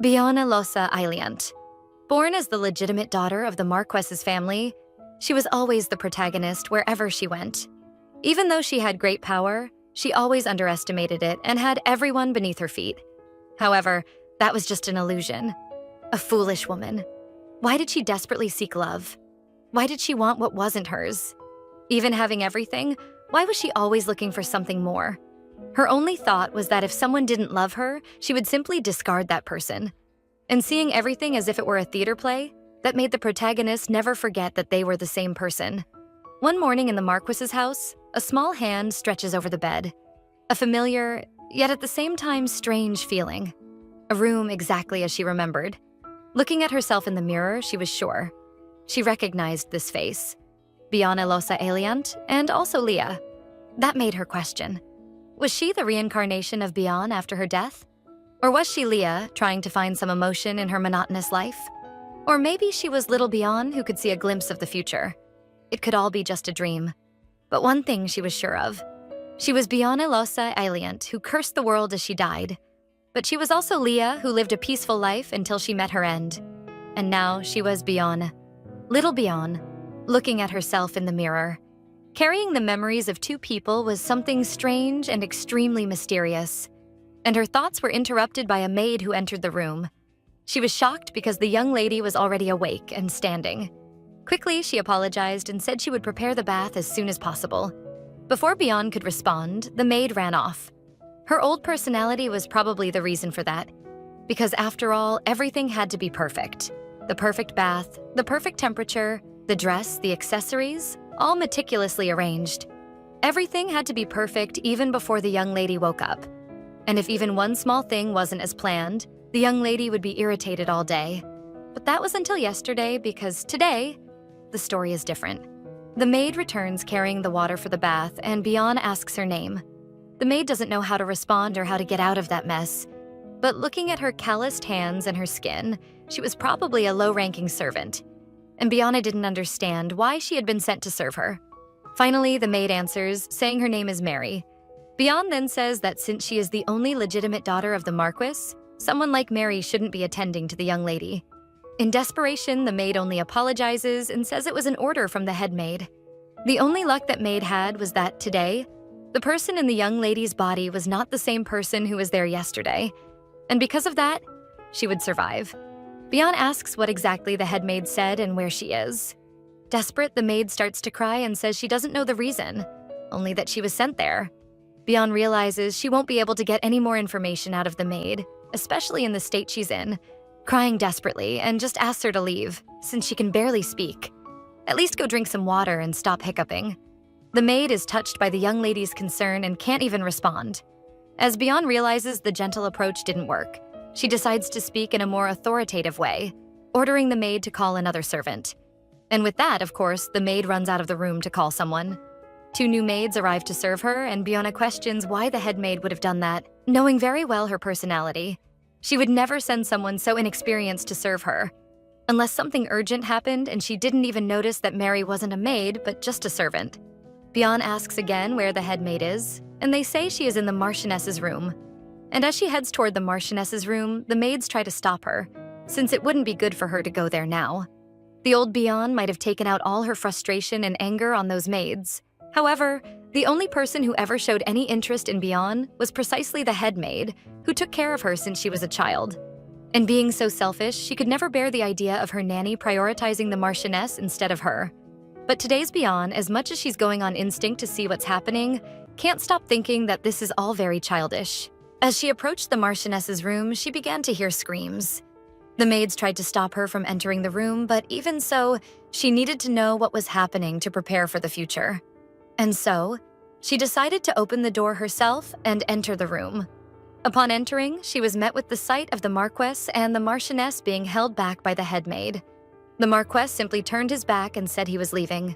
Biana Losa Ailiant. Born as the legitimate daughter of the Marques's family, she was always the protagonist wherever she went. Even though she had great power, she always underestimated it and had everyone beneath her feet. However, that was just an illusion. A foolish woman. Why did she desperately seek love? Why did she want what wasn't hers? Even having everything, why was she always looking for something more? Her only thought was that if someone didn't love her, she would simply discard that person. And seeing everything as if it were a theater play, that made the protagonist never forget that they were the same person. One morning in the Marquis's house, a small hand stretches over the bed. A familiar, yet at the same time strange feeling. A room exactly as she remembered. Looking at herself in the mirror, she was sure. She recognized this face. Biana Losa Ailiant, and also Leah. That made her question. Was she the reincarnation of Bian after her death? Or was she Leah, trying to find some emotion in her monotonous life? Or maybe she was little Bian who could see a glimpse of the future. It could all be just a dream. But one thing she was sure of. She was Biana Losa Ailiant, who cursed the world as she died. But she was also Leah, who lived a peaceful life until she met her end. And now she was Bian. Little Bian, looking at herself in the mirror. Carrying the memories of two people was something strange and extremely mysterious. And her thoughts were interrupted by a maid who entered the room. She was shocked because the young lady was already awake and standing. Quickly, she apologized and said she would prepare the bath as soon as possible. Before Bian could respond, the maid ran off. Her old personality was probably the reason for that. Because after all, everything had to be perfect. The perfect bath, the perfect temperature, the dress, the accessories, all meticulously arranged. Everything had to be perfect even before the young lady woke up. And if even one small thing wasn't as planned, the young lady would be irritated all day. But that was until yesterday, because today, the story is different. The maid returns carrying the water for the bath, and Bian asks her name. The maid doesn't know how to respond or how to get out of that mess. But looking at her calloused hands and her skin, she was probably a low-ranking servant. And Biana didn't understand why she had been sent to serve her. Finally, the maid answers, saying her name is Mary. Bian then says that since she is the only legitimate daughter of the Marquis, someone like Mary shouldn't be attending to the young lady. In desperation, the maid only apologizes and says it was an order from the head maid. The only luck that maid had was that today, the person in the young lady's body was not the same person who was there yesterday. And because of that, she would survive. Bian asks what exactly the head maid said and where she is. Desperate, the maid starts to cry and says she doesn't know the reason, only that she was sent there. Bian realizes she won't be able to get any more information out of the maid, especially in the state she's in, crying desperately, and just asks her to leave, since she can barely speak. At least go drink some water and stop hiccuping. The maid is touched by the young lady's concern and can't even respond. As Bian realizes the gentle approach didn't work, she decides to speak in a more authoritative way, ordering the maid to call another servant. And with that, of course, the maid runs out of the room to call someone. Two new maids arrive to serve her, and Biana questions why the head maid would have done that, knowing very well her personality. She would never send someone so inexperienced to serve her. Unless something urgent happened and she didn't even notice that Mary wasn't a maid, but just a servant. Bian asks again where the head maid is, and they say she is in the Marchioness's room. And as she heads toward the Marchioness's room, the maids try to stop her, since it wouldn't be good for her to go there now. The old Bian might have taken out all her frustration and anger on those maids. However, the only person who ever showed any interest in Bian was precisely the head maid, who took care of her since she was a child. And being so selfish, she could never bear the idea of her nanny prioritizing the Marchioness instead of her. But today's Bian, as much as she's going on instinct to see what's happening, can't stop thinking that this is all very childish. As she approached the Marchioness's room, she began to hear screams. The maids tried to stop her from entering the room, but even so, she needed to know what was happening to prepare for the future. And so, she decided to open the door herself and enter the room. Upon entering, she was met with the sight of the Marquess and the Marchioness being held back by the head maid. The Marquess simply turned his back and said he was leaving.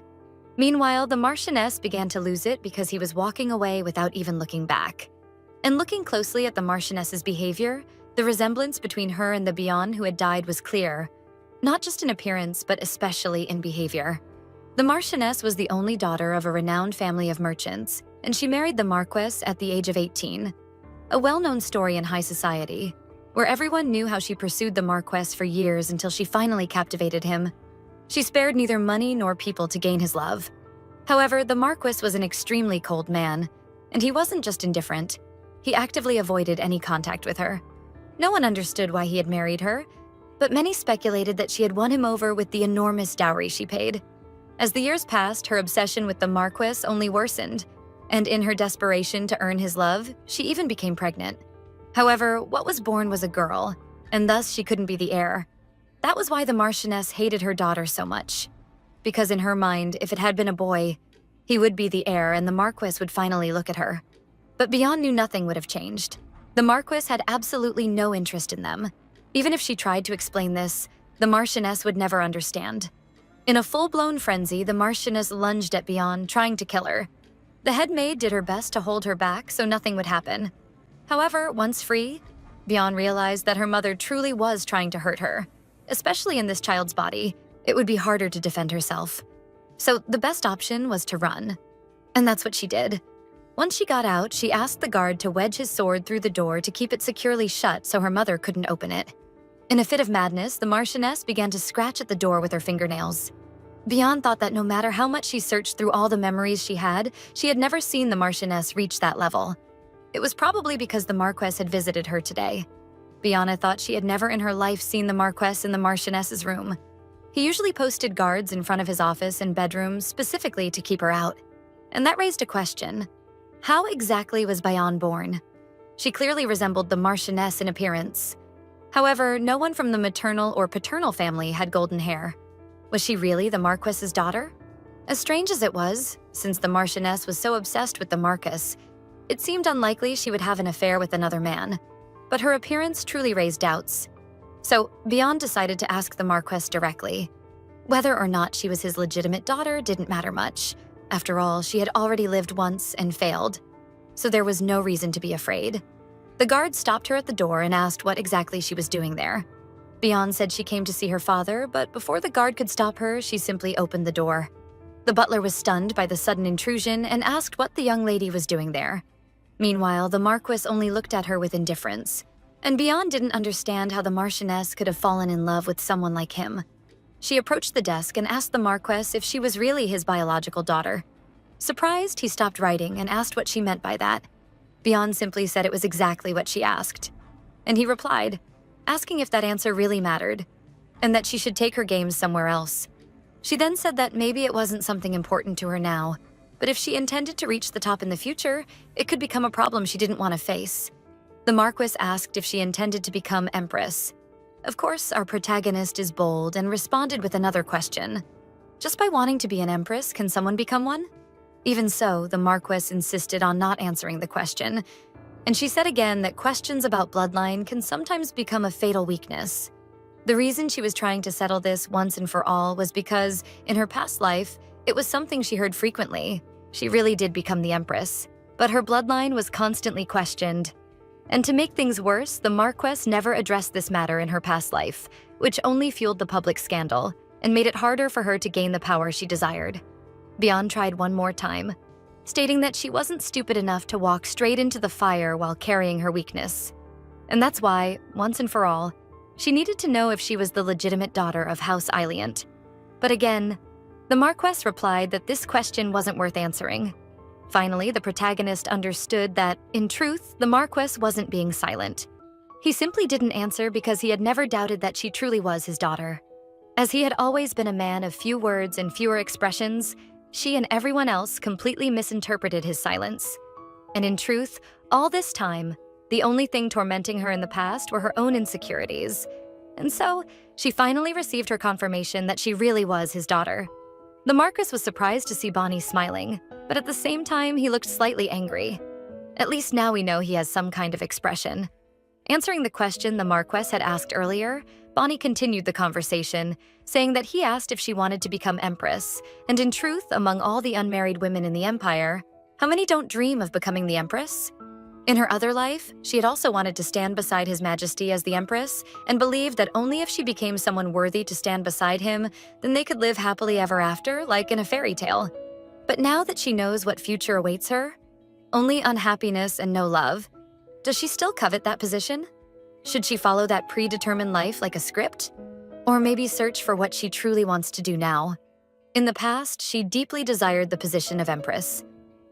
Meanwhile, the Marchioness began to lose it because he was walking away without even looking back. And looking closely at the Marchioness's behavior, the resemblance between her and the Bian who had died was clear, not just in appearance, but especially in behavior. The Marchioness was the only daughter of a renowned family of merchants, and she married the Marquess at the age of 18. A well-known story in high society, where everyone knew how she pursued the Marquess for years until she finally captivated him. She spared neither money nor people to gain his love. However, the Marquess was an extremely cold man, and he wasn't just indifferent. He actively avoided any contact with her. No one understood why he had married her, but many speculated that she had won him over with the enormous dowry she paid. As the years passed, her obsession with the Marquess only worsened, and in her desperation to earn his love, she even became pregnant. However, what was born was a girl, and thus she couldn't be the heir. That was why the Marchioness hated her daughter so much. Because in her mind, if it had been a boy, he would be the heir and the Marquess would finally look at her. But Beyond knew nothing would have changed. The Marquess had absolutely no interest in them. Even if she tried to explain this, the Marchioness would never understand. In a full-blown frenzy, the Marchioness lunged at Beyond, trying to kill her. The head maid did her best to hold her back so nothing would happen. However, once free, Beyond realized that her mother truly was trying to hurt her. Especially in this child's body, it would be harder to defend herself. So the best option was to run. And that's what she did. Once she got out, she asked the guard to wedge his sword through the door to keep it securely shut so her mother couldn't open it. In a fit of madness, the Marchioness began to scratch at the door with her fingernails. Beyond thought that no matter how much she searched through all the memories she had never seen the Marchioness reach that level. It was probably because the Marquess had visited her today. Bianca thought she had never in her life seen the Marquess in the Marchioness's room. He usually posted guards in front of his office and bedrooms specifically to keep her out. And that raised a question. How exactly was Bayan born? She clearly resembled the Marchioness in appearance. However, no one from the maternal or paternal family had golden hair. Was she really the Marquess's daughter? As strange as it was, since the Marchioness was so obsessed with the Marquess, it seemed unlikely she would have an affair with another man. But her appearance truly raised doubts. So, Beyond decided to ask the Marquess directly. Whether or not she was his legitimate daughter didn't matter much. After all, she had already lived once and failed. So there was no reason to be afraid. The guard stopped her at the door and asked what exactly she was doing there. Beyond said she came to see her father, but before the guard could stop her, she simply opened the door. The butler was stunned by the sudden intrusion and asked what the young lady was doing there. Meanwhile, the Marquess only looked at her with indifference. And Beyond didn't understand how the Marchioness could have fallen in love with someone like him. She approached the desk and asked the Marquess if she was really his biological daughter. Surprised, he stopped writing and asked what she meant by that. Beyond simply said it was exactly what she asked. And he replied, asking if that answer really mattered, and that she should take her games somewhere else. She then said that maybe it wasn't something important to her now, but if she intended to reach the top in the future, it could become a problem she didn't want to face. The Marquess asked if she intended to become Empress. Of course, our protagonist is bold and responded with another question. Just by wanting to be an Empress, can someone become one? Even so, the Marquess insisted on not answering the question, and she said again that questions about bloodline can sometimes become a fatal weakness. The reason she was trying to settle this once and for all was because, in her past life, it was something she heard frequently. She really did become the Empress, but her bloodline was constantly questioned. And to make things worse, the Marquess never addressed this matter in her past life, which only fueled the public scandal and made it harder for her to gain the power she desired. Beyond tried one more time, stating that she wasn't stupid enough to walk straight into the fire while carrying her weakness. And that's why, once and for all, she needed to know if she was the legitimate daughter of House Iliant. But again, the Marquess replied that this question wasn't worth answering. Finally, the protagonist understood that, in truth, the Marquess wasn't being silent. He simply didn't answer because he had never doubted that she truly was his daughter. As he had always been a man of few words and fewer expressions, she and everyone else completely misinterpreted his silence. And in truth, all this time, the only thing tormenting her in the past were her own insecurities. And so, she finally received her confirmation that she really was his daughter. The Marquess was surprised to see Bonnie smiling, but at the same time, he looked slightly angry. At least now we know he has some kind of expression. Answering the question the Marquess had asked earlier, Bonnie continued the conversation, saying that he asked if she wanted to become Empress, and in truth, among all the unmarried women in the Empire, how many don't dream of becoming the Empress? In her other life, she had also wanted to stand beside His Majesty as the Empress and believed that only if she became someone worthy to stand beside him, then they could live happily ever after, like in a fairy tale. But now that she knows what future awaits her, only unhappiness and no love, does she still covet that position? Should she follow that predetermined life like a script? Or maybe search for what she truly wants to do now? In the past, she deeply desired the position of Empress.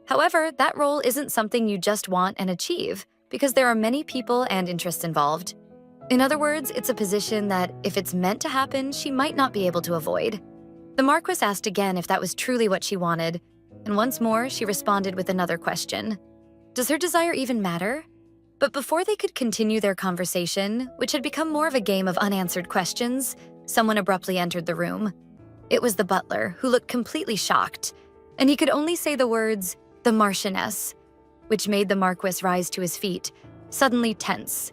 However, that role isn't something you just want and achieve, because there are many people and interests involved. In other words, it's a position that, if it's meant to happen, she might not be able to avoid. The Marquess asked again if that was truly what she wanted, and once more she responded with another question. Does her desire even matter? But before they could continue their conversation, which had become more of a game of unanswered questions, someone abruptly entered the room. It was the butler, who looked completely shocked, and he could only say the words, "The Marchioness," which made the Marquess rise to his feet, suddenly tense.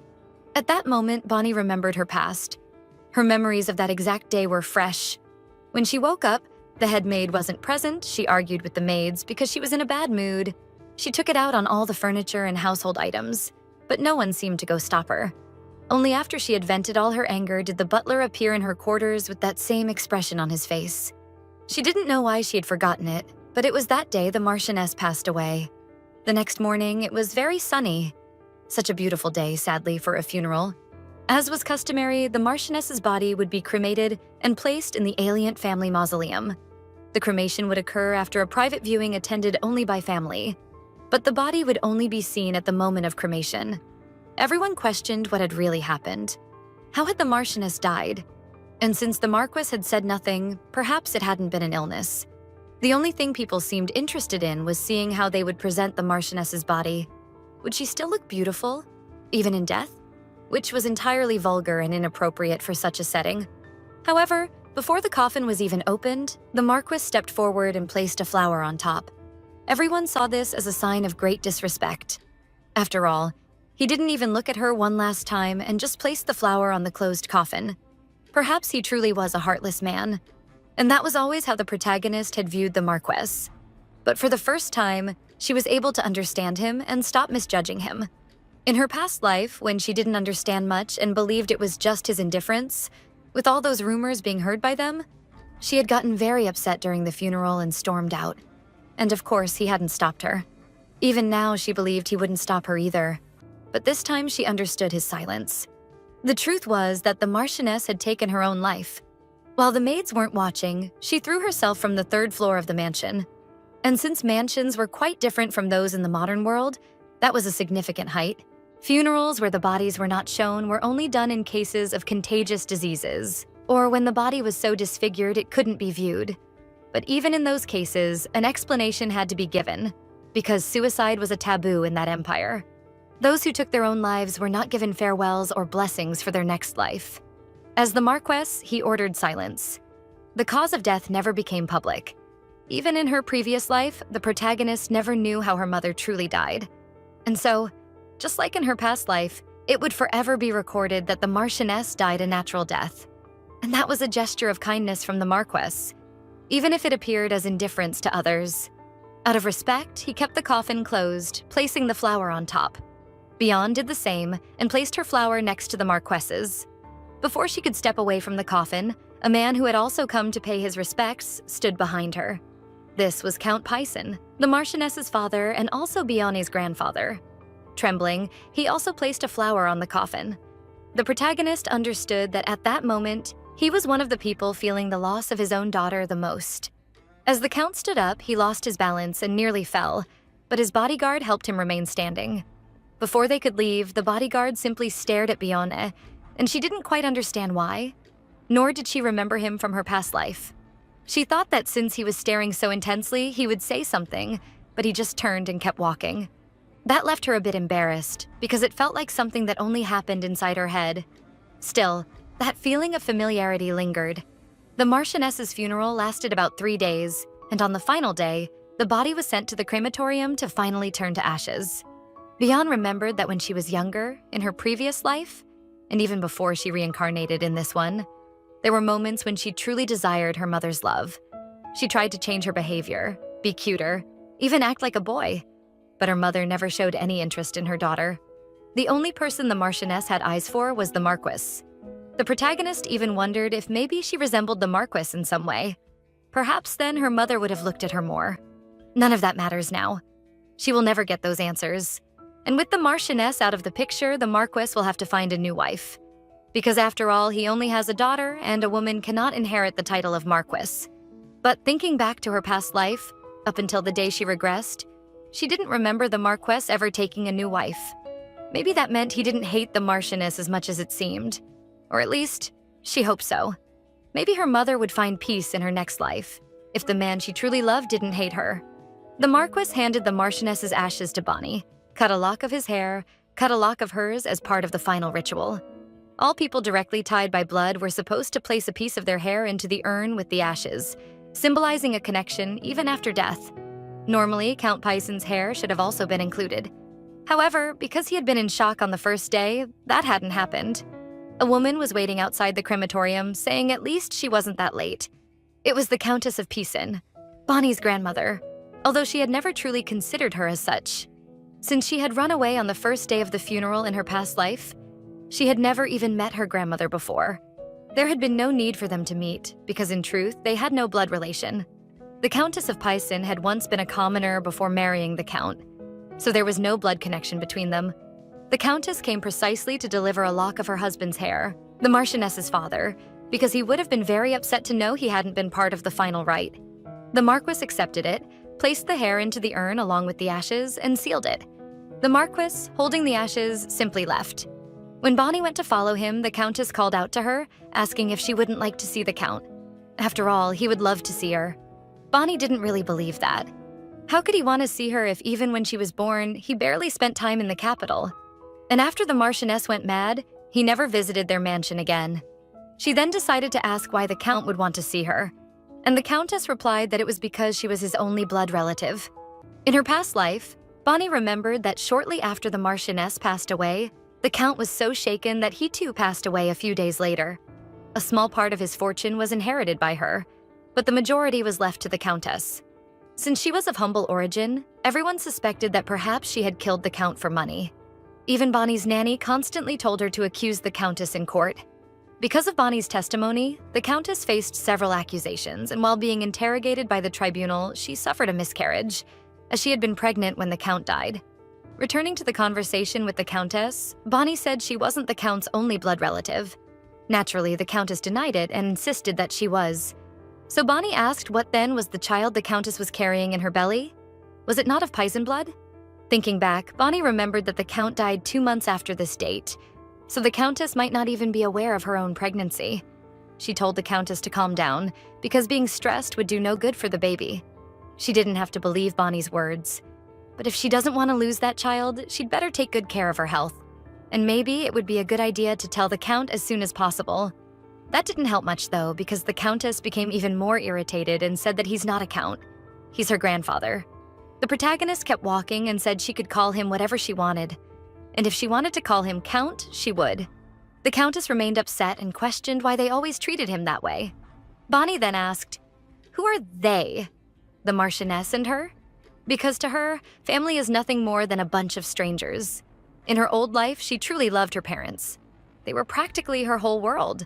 At that moment, Bonnie remembered her past. Her memories of that exact day were fresh. When she woke up, the head maid wasn't present. She argued with the maids because she was in a bad mood. She took it out on all the furniture and household items, but no one seemed to go stop her. Only after she had vented all her anger did the butler appear in her quarters with that same expression on his face. She didn't know why she had forgotten it, but it was that day the Marchioness passed away. The next morning, it was very sunny. Such a beautiful day, sadly, for a funeral. As was customary, the Marchioness's body would be cremated and placed in the Alient family mausoleum. The cremation would occur after a private viewing attended only by family. But the body would only be seen at the moment of cremation. Everyone questioned what had really happened. How had the Marchioness died? And since the Marquess had said nothing, perhaps it hadn't been an illness. The only thing people seemed interested in was seeing how they would present the Marchioness's body. Would she still look beautiful, even in death? Which was entirely vulgar and inappropriate for such a setting. However, before the coffin was even opened, the Marquess stepped forward and placed a flower on top. Everyone saw this as a sign of great disrespect. After all, he didn't even look at her one last time and just placed the flower on the closed coffin. Perhaps he truly was a heartless man. And that was always how the protagonist had viewed the Marquess. But for the first time, she was able to understand him and stop misjudging him. In her past life, when she didn't understand much and believed it was just his indifference, with all those rumors being heard by them, she had gotten very upset during the funeral and stormed out. And of course, he hadn't stopped her. Even now, she believed he wouldn't stop her either. But this time, she understood his silence. The truth was that the Marchioness had taken her own life. While the maids weren't watching, she threw herself from the 3rd floor of the mansion. And since mansions were quite different from those in the modern world, that was a significant height. Funerals where the bodies were not shown were only done in cases of contagious diseases, or when the body was so disfigured it couldn't be viewed. But even in those cases, an explanation had to be given, because suicide was a taboo in that empire. Those who took their own lives were not given farewells or blessings for their next life. As the Marquess, he ordered silence. The cause of death never became public. Even in her previous life, the protagonist never knew how her mother truly died. And so, just like in her past life, it would forever be recorded that the Marchioness died a natural death. And that was a gesture of kindness from the Marquess, even if it appeared as indifference to others. Out of respect, he kept the coffin closed, placing the flower on top. Beyond did the same and placed her flower next to the Marquess's. Before she could step away from the coffin, a man who had also come to pay his respects stood behind her. This was Count Pison, the Marchioness's father and also Bionne's grandfather. Trembling, he also placed a flower on the coffin. The protagonist understood that at that moment, he was one of the people feeling the loss of his own daughter the most. As the Count stood up, he lost his balance and nearly fell, but his bodyguard helped him remain standing. Before they could leave, the bodyguard simply stared at Bionne, and she didn't quite understand why, nor did she remember him from her past life. She thought that since he was staring so intensely, he would say something, but he just turned and kept walking. That left her a bit embarrassed, because it felt like something that only happened inside her head. Still, that feeling of familiarity lingered. The Marchioness's funeral lasted about 3 days, and on the final day, the body was sent to the crematorium to finally turn to ashes. Bionne remembered that when she was younger, in her previous life, and even before she reincarnated in this one, there were moments when she truly desired her mother's love. She tried to change her behavior, be cuter, even act like a boy, but her mother never showed any interest in her daughter. The only person the Marchioness had eyes for was the Marquess. The protagonist even wondered if maybe she resembled the Marquess in some way. Perhaps then her mother would have looked at her more. None of that matters now. She will never get those answers. And with the Marchioness out of the picture, the Marquis will have to find a new wife. Because after all, he only has a daughter, and a woman cannot inherit the title of Marquis. But thinking back to her past life, up until the day she regressed, she didn't remember the Marquis ever taking a new wife. Maybe that meant he didn't hate the Marchioness as much as it seemed. Or at least, she hoped so. Maybe her mother would find peace in her next life, if the man she truly loved didn't hate her. The Marquis handed the Marchioness's ashes to Bonnie, cut a lock of his hair, cut a lock of hers as part of the final ritual. All people directly tied by blood were supposed to place a piece of their hair into the urn with the ashes, symbolizing a connection even after death. Normally, Count Pison's hair should have also been included. However, because he had been in shock on the first day, that hadn't happened. A woman was waiting outside the crematorium, saying at least she wasn't that late. It was the Countess of Pison, Bonnie's grandmother, although she had never truly considered her as such. Since she had run away on the first day of the funeral in her past life, she had never even met her grandmother before. There had been no need for them to meet, because in truth, they had no blood relation. The Countess of Pison had once been a commoner before marrying the Count, so there was no blood connection between them. The Countess came precisely to deliver a lock of her husband's hair, the Marchioness's father, because he would have been very upset to know he hadn't been part of the final rite. The Marquis accepted it, placed the hair into the urn along with the ashes, and sealed it. The Marquis, holding the ashes, simply left. When Bonnie went to follow him, the Countess called out to her, asking if she wouldn't like to see the Count. After all, he would love to see her. Bonnie didn't really believe that. How could he want to see her if even when she was born, he barely spent time in the capital? And after the Marchioness went mad, he never visited their mansion again. She then decided to ask why the Count would want to see her. And the Countess replied that it was because she was his only blood relative. In her past life, Bonnie remembered that shortly after the Marchioness passed away, the Count was so shaken that he too passed away a few days later. A small part of his fortune was inherited by her, but the majority was left to the Countess. Since she was of humble origin, everyone suspected that perhaps she had killed the Count for money. Even Bonnie's nanny constantly told her to accuse the Countess in court. Because of Bonnie's testimony, the Countess faced several accusations, and while being interrogated by the tribunal, she suffered a miscarriage, as she had been pregnant when the Count died. Returning to the conversation with the Countess, Bonnie said she wasn't the Count's only blood relative. Naturally, the Countess denied it and insisted that she was. So Bonnie asked what then was the child the Countess was carrying in her belly? Was it not of Pison blood? Thinking back, Bonnie remembered that the Count died 2 months after this date, so the Countess might not even be aware of her own pregnancy. She told the Countess to calm down, because being stressed would do no good for the baby. She didn't have to believe Bonnie's words. But if she doesn't want to lose that child, she'd better take good care of her health. And maybe it would be a good idea to tell the Count as soon as possible. That didn't help much though, because the Countess became even more irritated and said that he's not a Count. He's her grandfather. The protagonist kept walking and said she could call him whatever she wanted. And if she wanted to call him Count, she would. The Countess remained upset and questioned why they always treated him that way. Bonnie then asked, "Who are they? The Marchioness and her?" Because to her, family is nothing more than a bunch of strangers. In her old life, she truly loved her parents. They were practically her whole world.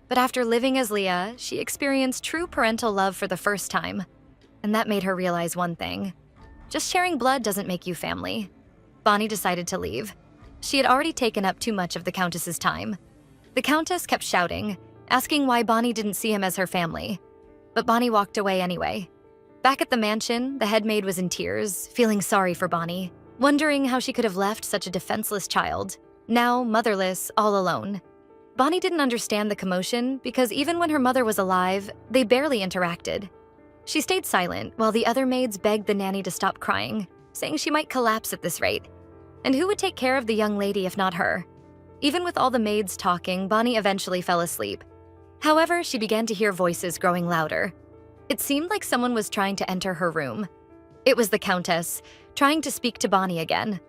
But after living as Leah, she experienced true parental love for the first time. And that made her realize one thing. Just sharing blood doesn't make you family. Bonnie decided to leave. She had already taken up too much of the Countess's time. The Countess kept shouting, asking why Bonnie didn't see him as her family. But Bonnie walked away anyway. Back at the mansion, the head maid was in tears, feeling sorry for Bonnie, wondering how she could have left such a defenseless child, now motherless, all alone. Bonnie didn't understand the commotion because even when her mother was alive, they barely interacted. She stayed silent while the other maids begged the nanny to stop crying, saying she might collapse at this rate. And who would take care of the young lady if not her? Even with all the maids talking, Bonnie eventually fell asleep. However, she began to hear voices growing louder. It seemed like someone was trying to enter her room. It was the Countess, trying to speak to Bonnie again.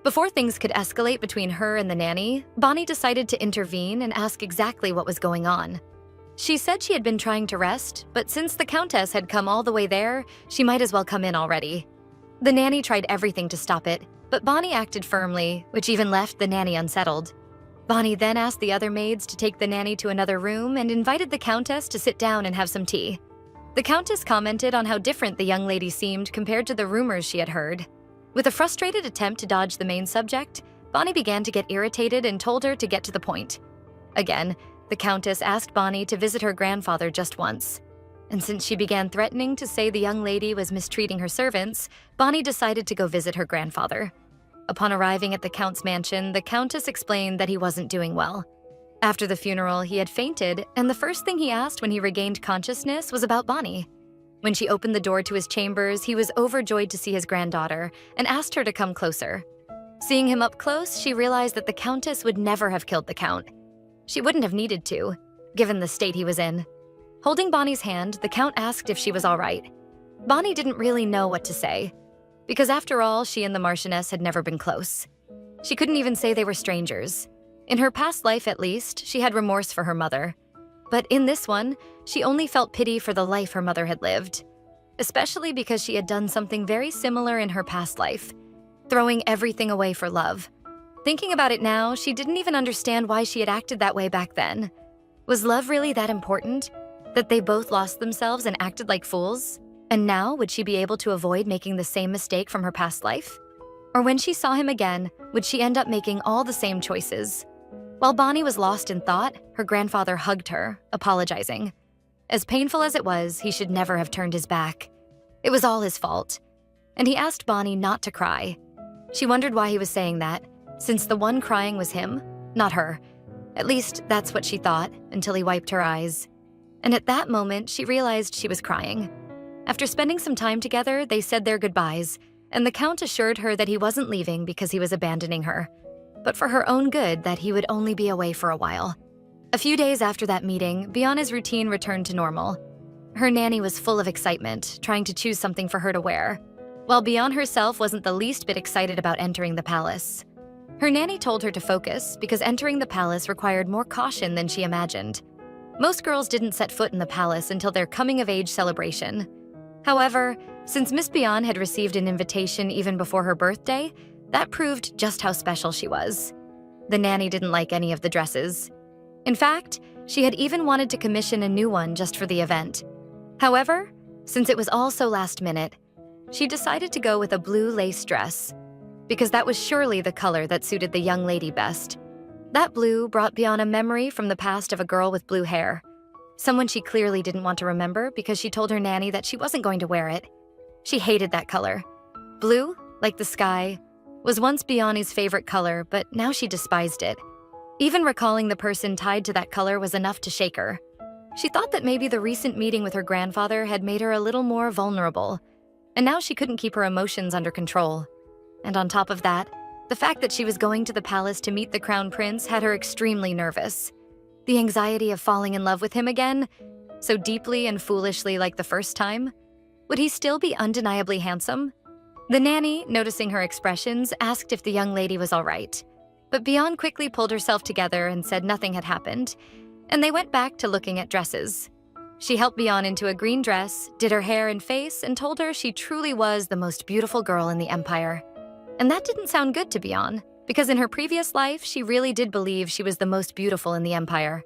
Before things could escalate between her and the nanny, Bonnie decided to intervene and ask exactly what was going on. She said she had been trying to rest, but since the Countess had come all the way there, she might as well come in already. The nanny tried everything to stop it, but Bonnie acted firmly, which even left the nanny unsettled. Bonnie then asked the other maids to take the nanny to another room and invited the Countess to sit down and have some tea. The Countess commented on how different the young lady seemed compared to the rumors she had heard. With a frustrated attempt to dodge the main subject, Bonnie began to get irritated and told her to get to the point. Again, the Countess asked Bonnie to visit her grandfather just once. And since she began threatening to say the young lady was mistreating her servants, Bonnie decided to go visit her grandfather. Upon arriving at the Count's mansion, the Countess explained that he wasn't doing well. After the funeral, he had fainted, and the first thing he asked when he regained consciousness was about Bonnie. When she opened the door to his chambers, he was overjoyed to see his granddaughter and asked her to come closer. Seeing him up close, she realized that the Countess would never have killed the Count. She wouldn't have needed to, given the state he was in. Holding Bonnie's hand, the Count asked if she was all right. Bonnie didn't really know what to say, because after all, she and the Marchioness had never been close. She couldn't even say they were strangers. In her past life, at least, she had remorse for her mother. But in this one, she only felt pity for the life her mother had lived, especially because she had done something very similar in her past life, throwing everything away for love. Thinking about it now, she didn't even understand why she had acted that way back then. Was love really that important? That they both lost themselves and acted like fools? And now, would she be able to avoid making the same mistake from her past life? Or when she saw him again, would she end up making all the same choices? While Bonnie was lost in thought, her grandfather hugged her, apologizing. As painful as it was, he should never have turned his back. It was all his fault. And he asked Bonnie not to cry. She wondered why he was saying that, since the one crying was him, not her. At least, that's what she thought, until he wiped her eyes. And at that moment, she realized she was crying. After spending some time together, they said their goodbyes, and the Count assured her that he wasn't leaving because he was abandoning her, but for her own good that he would only be away for a while. A few days after that meeting, Bianna's routine returned to normal. Her nanny was full of excitement, trying to choose something for her to wear, while Bianna herself wasn't the least bit excited about entering the palace. Her nanny told her to focus because entering the palace required more caution than she imagined. Most girls didn't set foot in the palace until their coming-of-age celebration. However, since Miss Bianna had received an invitation even before her birthday, that proved just how special she was. The nanny didn't like any of the dresses. In fact, she had even wanted to commission a new one just for the event. However, since it was all so last minute, she decided to go with a blue lace dress, because that was surely the color that suited the young lady best. That blue brought Bianna memory from the past of a girl with blue hair, someone she clearly didn't want to remember because she told her nanny that she wasn't going to wear it. She hated that color. Blue, like the sky, was once Bianna's favorite color, but now she despised it. Even recalling the person tied to that color was enough to shake her. She thought that maybe the recent meeting with her grandfather had made her a little more vulnerable, and now she couldn't keep her emotions under control. And on top of that, the fact that she was going to the palace to meet the crown prince had her extremely nervous. The anxiety of falling in love with him again, so deeply and foolishly like the first time. Would he still be undeniably handsome? The nanny, noticing her expressions, asked if the young lady was all right. But Bianna quickly pulled herself together and said nothing had happened, and they went back to looking at dresses. She helped Bianna into a green dress, did her hair and face, and told her she truly was the most beautiful girl in the empire. And that didn't sound good to Bianna, because in her previous life, she really did believe she was the most beautiful in the empire.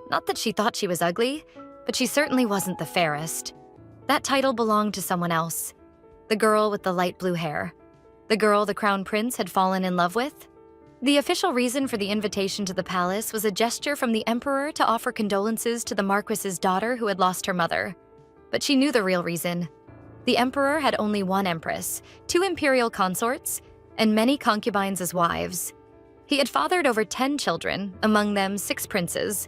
Not that she thought she was ugly, but she certainly wasn't the fairest. That title belonged to someone else. The girl with the light blue hair. The girl the crown prince had fallen in love with. The official reason for the invitation to the palace was a gesture from the emperor to offer condolences to the marquis's daughter who had lost her mother. But she knew the real reason. The emperor had only one empress, 2 imperial consorts, and many concubines as wives. He had fathered over 10 children, among them 6 princes,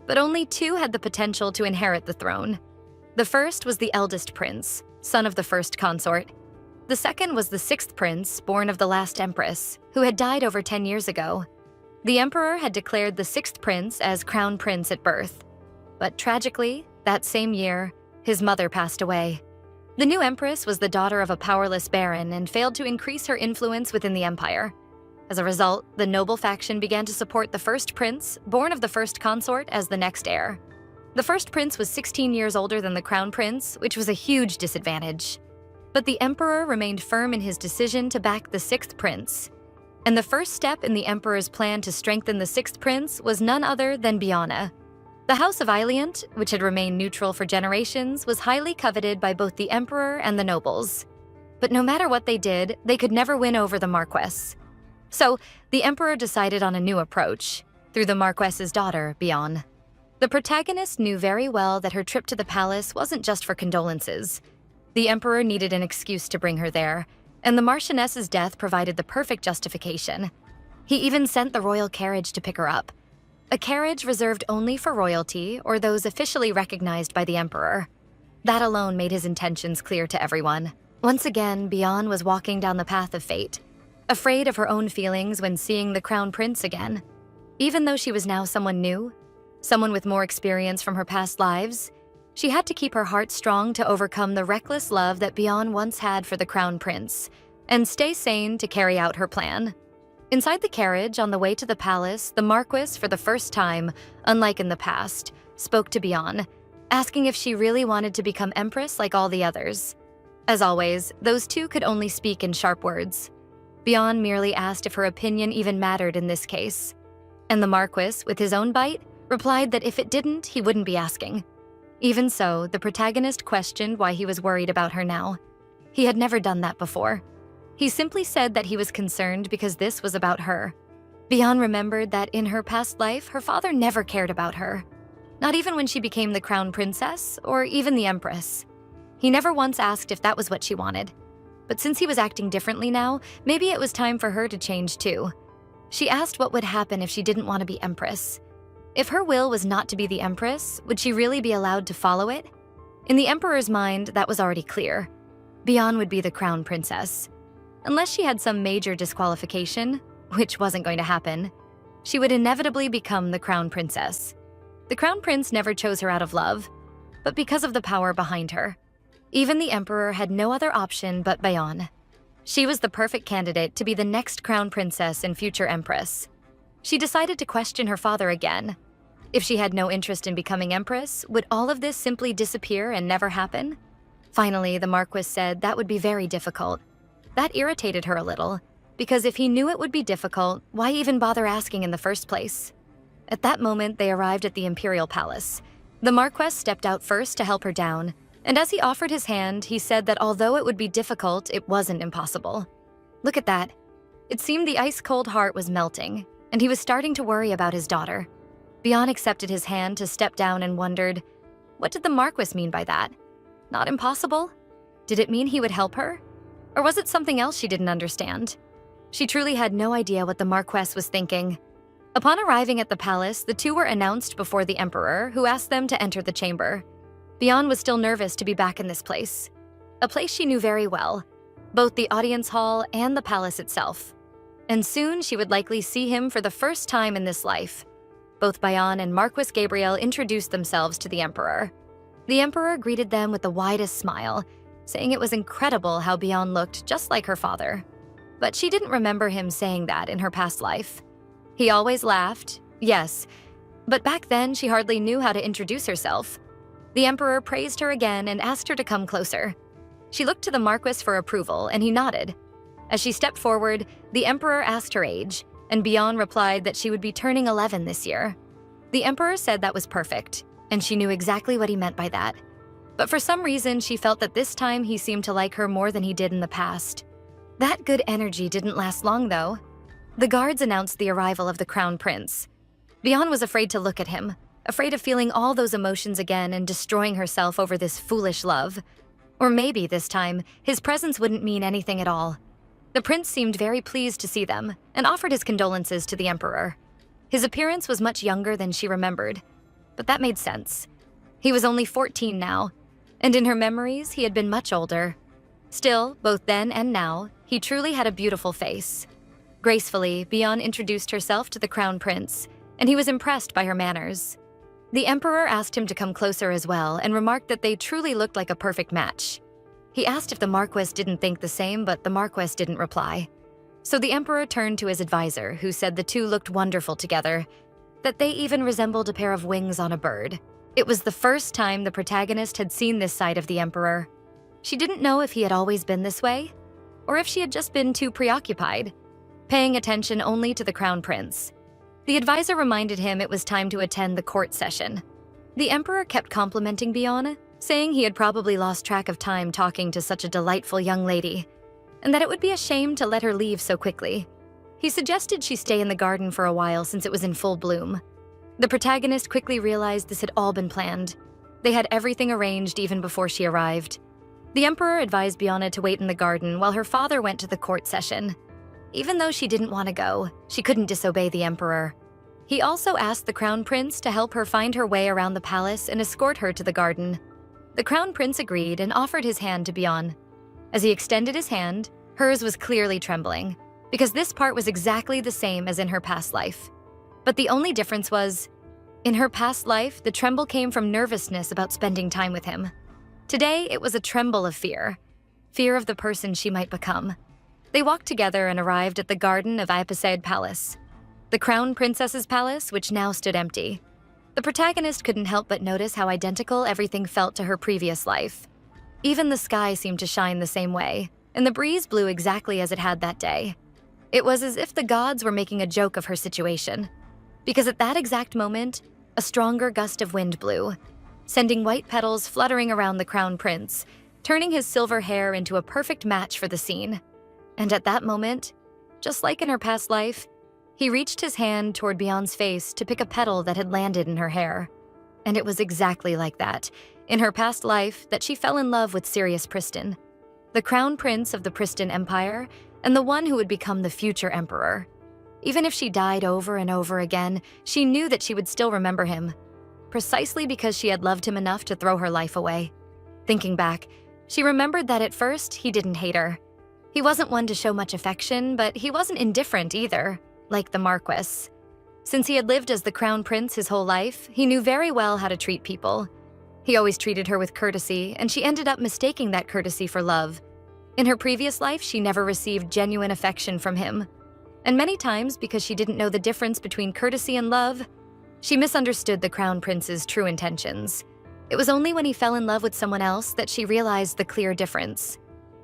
but only 2 had the potential to inherit the throne. The first was the eldest prince, son of the first consort. The second was the 6th prince, born of the last empress, who had died over 10 years ago. The emperor had declared the 6th prince as crown prince at birth. But tragically, that same year, his mother passed away. The new empress was the daughter of a powerless baron and failed to increase her influence within the empire. As a result, the noble faction began to support the first prince, born of the first consort, as the next heir. The first prince was 16 years older than the crown prince, which was a huge disadvantage. But the emperor remained firm in his decision to back the 6th prince. And the first step in the emperor's plan to strengthen the 6th prince was none other than Bianna. The House of Iliant, which had remained neutral for generations, was highly coveted by both the emperor and the nobles. But no matter what they did, they could never win over the Marquess. So, the Emperor decided on a new approach, through the Marquess's daughter, Bian. The protagonist knew very well that her trip to the palace wasn't just for condolences. The Emperor needed an excuse to bring her there, and the Marchioness's death provided the perfect justification. He even sent the royal carriage to pick her up. A carriage reserved only for royalty or those officially recognized by the Emperor. That alone made his intentions clear to everyone. Once again, Bian was walking down the path of fate, afraid of her own feelings when seeing the Crown Prince again. Even though she was now someone new, someone with more experience from her past lives, she had to keep her heart strong to overcome the reckless love that Bian once had for the Crown Prince, and stay sane to carry out her plan. Inside the carriage, on the way to the palace, the Marquess, for the first time, unlike in the past, spoke to Bian, asking if she really wanted to become Empress like all the others. As always, those two could only speak in sharp words. Bian merely asked if her opinion even mattered in this case. And the Marquess, with his own bite, replied that if it didn't, he wouldn't be asking. Even so, the protagonist questioned why he was worried about her now. He had never done that before. He simply said that he was concerned because this was about her. Bian remembered that in her past life, her father never cared about her. Not even when she became the Crown Princess, or even the Empress. He never once asked if that was what she wanted. But since he was acting differently now, maybe it was time for her to change too. She asked what would happen if she didn't want to be Empress. If her will was not to be the Empress, would she really be allowed to follow it? In the Emperor's mind, that was already clear. Bian would be the Crown Princess. Unless she had some major disqualification, which wasn't going to happen, she would inevitably become the Crown Princess. The Crown Prince never chose her out of love, but because of the power behind her. Even the Emperor had no other option but Bian. She was the perfect candidate to be the next Crown Princess and future Empress. She decided to question her father again. If she had no interest in becoming Empress, would all of this simply disappear and never happen? Finally, the Marquess said that would be very difficult. That irritated her a little, because if he knew it would be difficult, why even bother asking in the first place? At that moment, they arrived at the Imperial Palace. The Marquess stepped out first to help her down, and as he offered his hand, he said that although it would be difficult, it wasn't impossible. Look at that. It seemed the ice-cold heart was melting, and he was starting to worry about his daughter. Bian accepted his hand to step down and wondered, what did the Marquess mean by that? Not impossible? Did it mean he would help her? Or was it something else she didn't understand? She truly had no idea what the Marquess was thinking. Upon arriving at the palace, the two were announced before the Emperor, who asked them to enter the chamber. Bian was still nervous to be back in this place, a place she knew very well, both the audience hall and the palace itself. And soon she would likely see him for the first time in this life. Both Bian and Marquess Gabriel introduced themselves to the Emperor. The Emperor greeted them with the widest smile, saying it was incredible how Bian looked just like her father. But she didn't remember him saying that in her past life. He always laughed, yes, but back then she hardly knew how to introduce herself. The Emperor praised her again and asked her to come closer. She looked to the Marquess for approval, and he nodded. As she stepped forward, the Emperor asked her age, and Bian replied that she would be turning 11 this year. The Emperor said that was perfect, and she knew exactly what he meant by that. But for some reason, she felt that this time he seemed to like her more than he did in the past. That good energy didn't last long, though. The guards announced the arrival of the Crown Prince. Bian was afraid to look at him, afraid of feeling all those emotions again and destroying herself over this foolish love. Or maybe this time, his presence wouldn't mean anything at all. The prince seemed very pleased to see them and offered his condolences to the Emperor. His appearance was much younger than she remembered, but that made sense. He was only 14 now, and in her memories, he had been much older. Still, both then and now, he truly had a beautiful face. Gracefully, Bian introduced herself to the Crown Prince, and he was impressed by her manners. The Emperor asked him to come closer as well and remarked that they truly looked like a perfect match. He asked if the Marquess didn't think the same, but the Marquess didn't reply. So the Emperor turned to his advisor, who said the two looked wonderful together, that they even resembled a pair of wings on a bird. It was the first time the protagonist had seen this side of the Emperor. She didn't know if he had always been this way, or if she had just been too preoccupied, paying attention only to the Crown Prince. The advisor reminded him it was time to attend the court session. The Emperor kept complimenting Bian, saying he had probably lost track of time talking to such a delightful young lady, and that it would be a shame to let her leave so quickly. He suggested she stay in the garden for a while since it was in full bloom. The protagonist quickly realized this had all been planned. They had everything arranged even before she arrived. The emperor advised Biana to wait in the garden while her father went to the court session. Even though she didn't want to go, she couldn't disobey the emperor. He also asked the crown prince to help her find her way around the palace and escort her to the garden. The crown prince agreed and offered his hand to Biana. As he extended his hand, hers was clearly trembling, because this part was exactly the same as in her past life. But the only difference was, in her past life, the tremble came from nervousness about spending time with him. Today, it was a tremble of fear of the person she might become. They walked together and arrived at the garden of Iapeside Palace, the crown princess's palace, which now stood empty. The protagonist couldn't help but notice how identical everything felt to her previous life. Even the sky seemed to shine the same way, and the breeze blew exactly as it had that day. It was as if the gods were making a joke of her situation, because at that exact moment, a stronger gust of wind blew, sending white petals fluttering around the crown prince, turning his silver hair into a perfect match for the scene. And at that moment, just like in her past life, he reached his hand toward Biana's face to pick a petal that had landed in her hair. And it was exactly like that, in her past life, that she fell in love with Sirius Pristin, the crown prince of the Pristin Empire, and the one who would become the future emperor. Even if she died over and over again, she knew that she would still remember him, precisely because she had loved him enough to throw her life away. Thinking back, she remembered that at first, he didn't hate her. He wasn't one to show much affection, but he wasn't indifferent either, like the Marquis. Since he had lived as the crown prince his whole life, he knew very well how to treat people. He always treated her with courtesy, and she ended up mistaking that courtesy for love. In her previous life, she never received genuine affection from him. And many times, because she didn't know the difference between courtesy and love, she misunderstood the crown prince's true intentions. It was only when he fell in love with someone else that she realized the clear difference.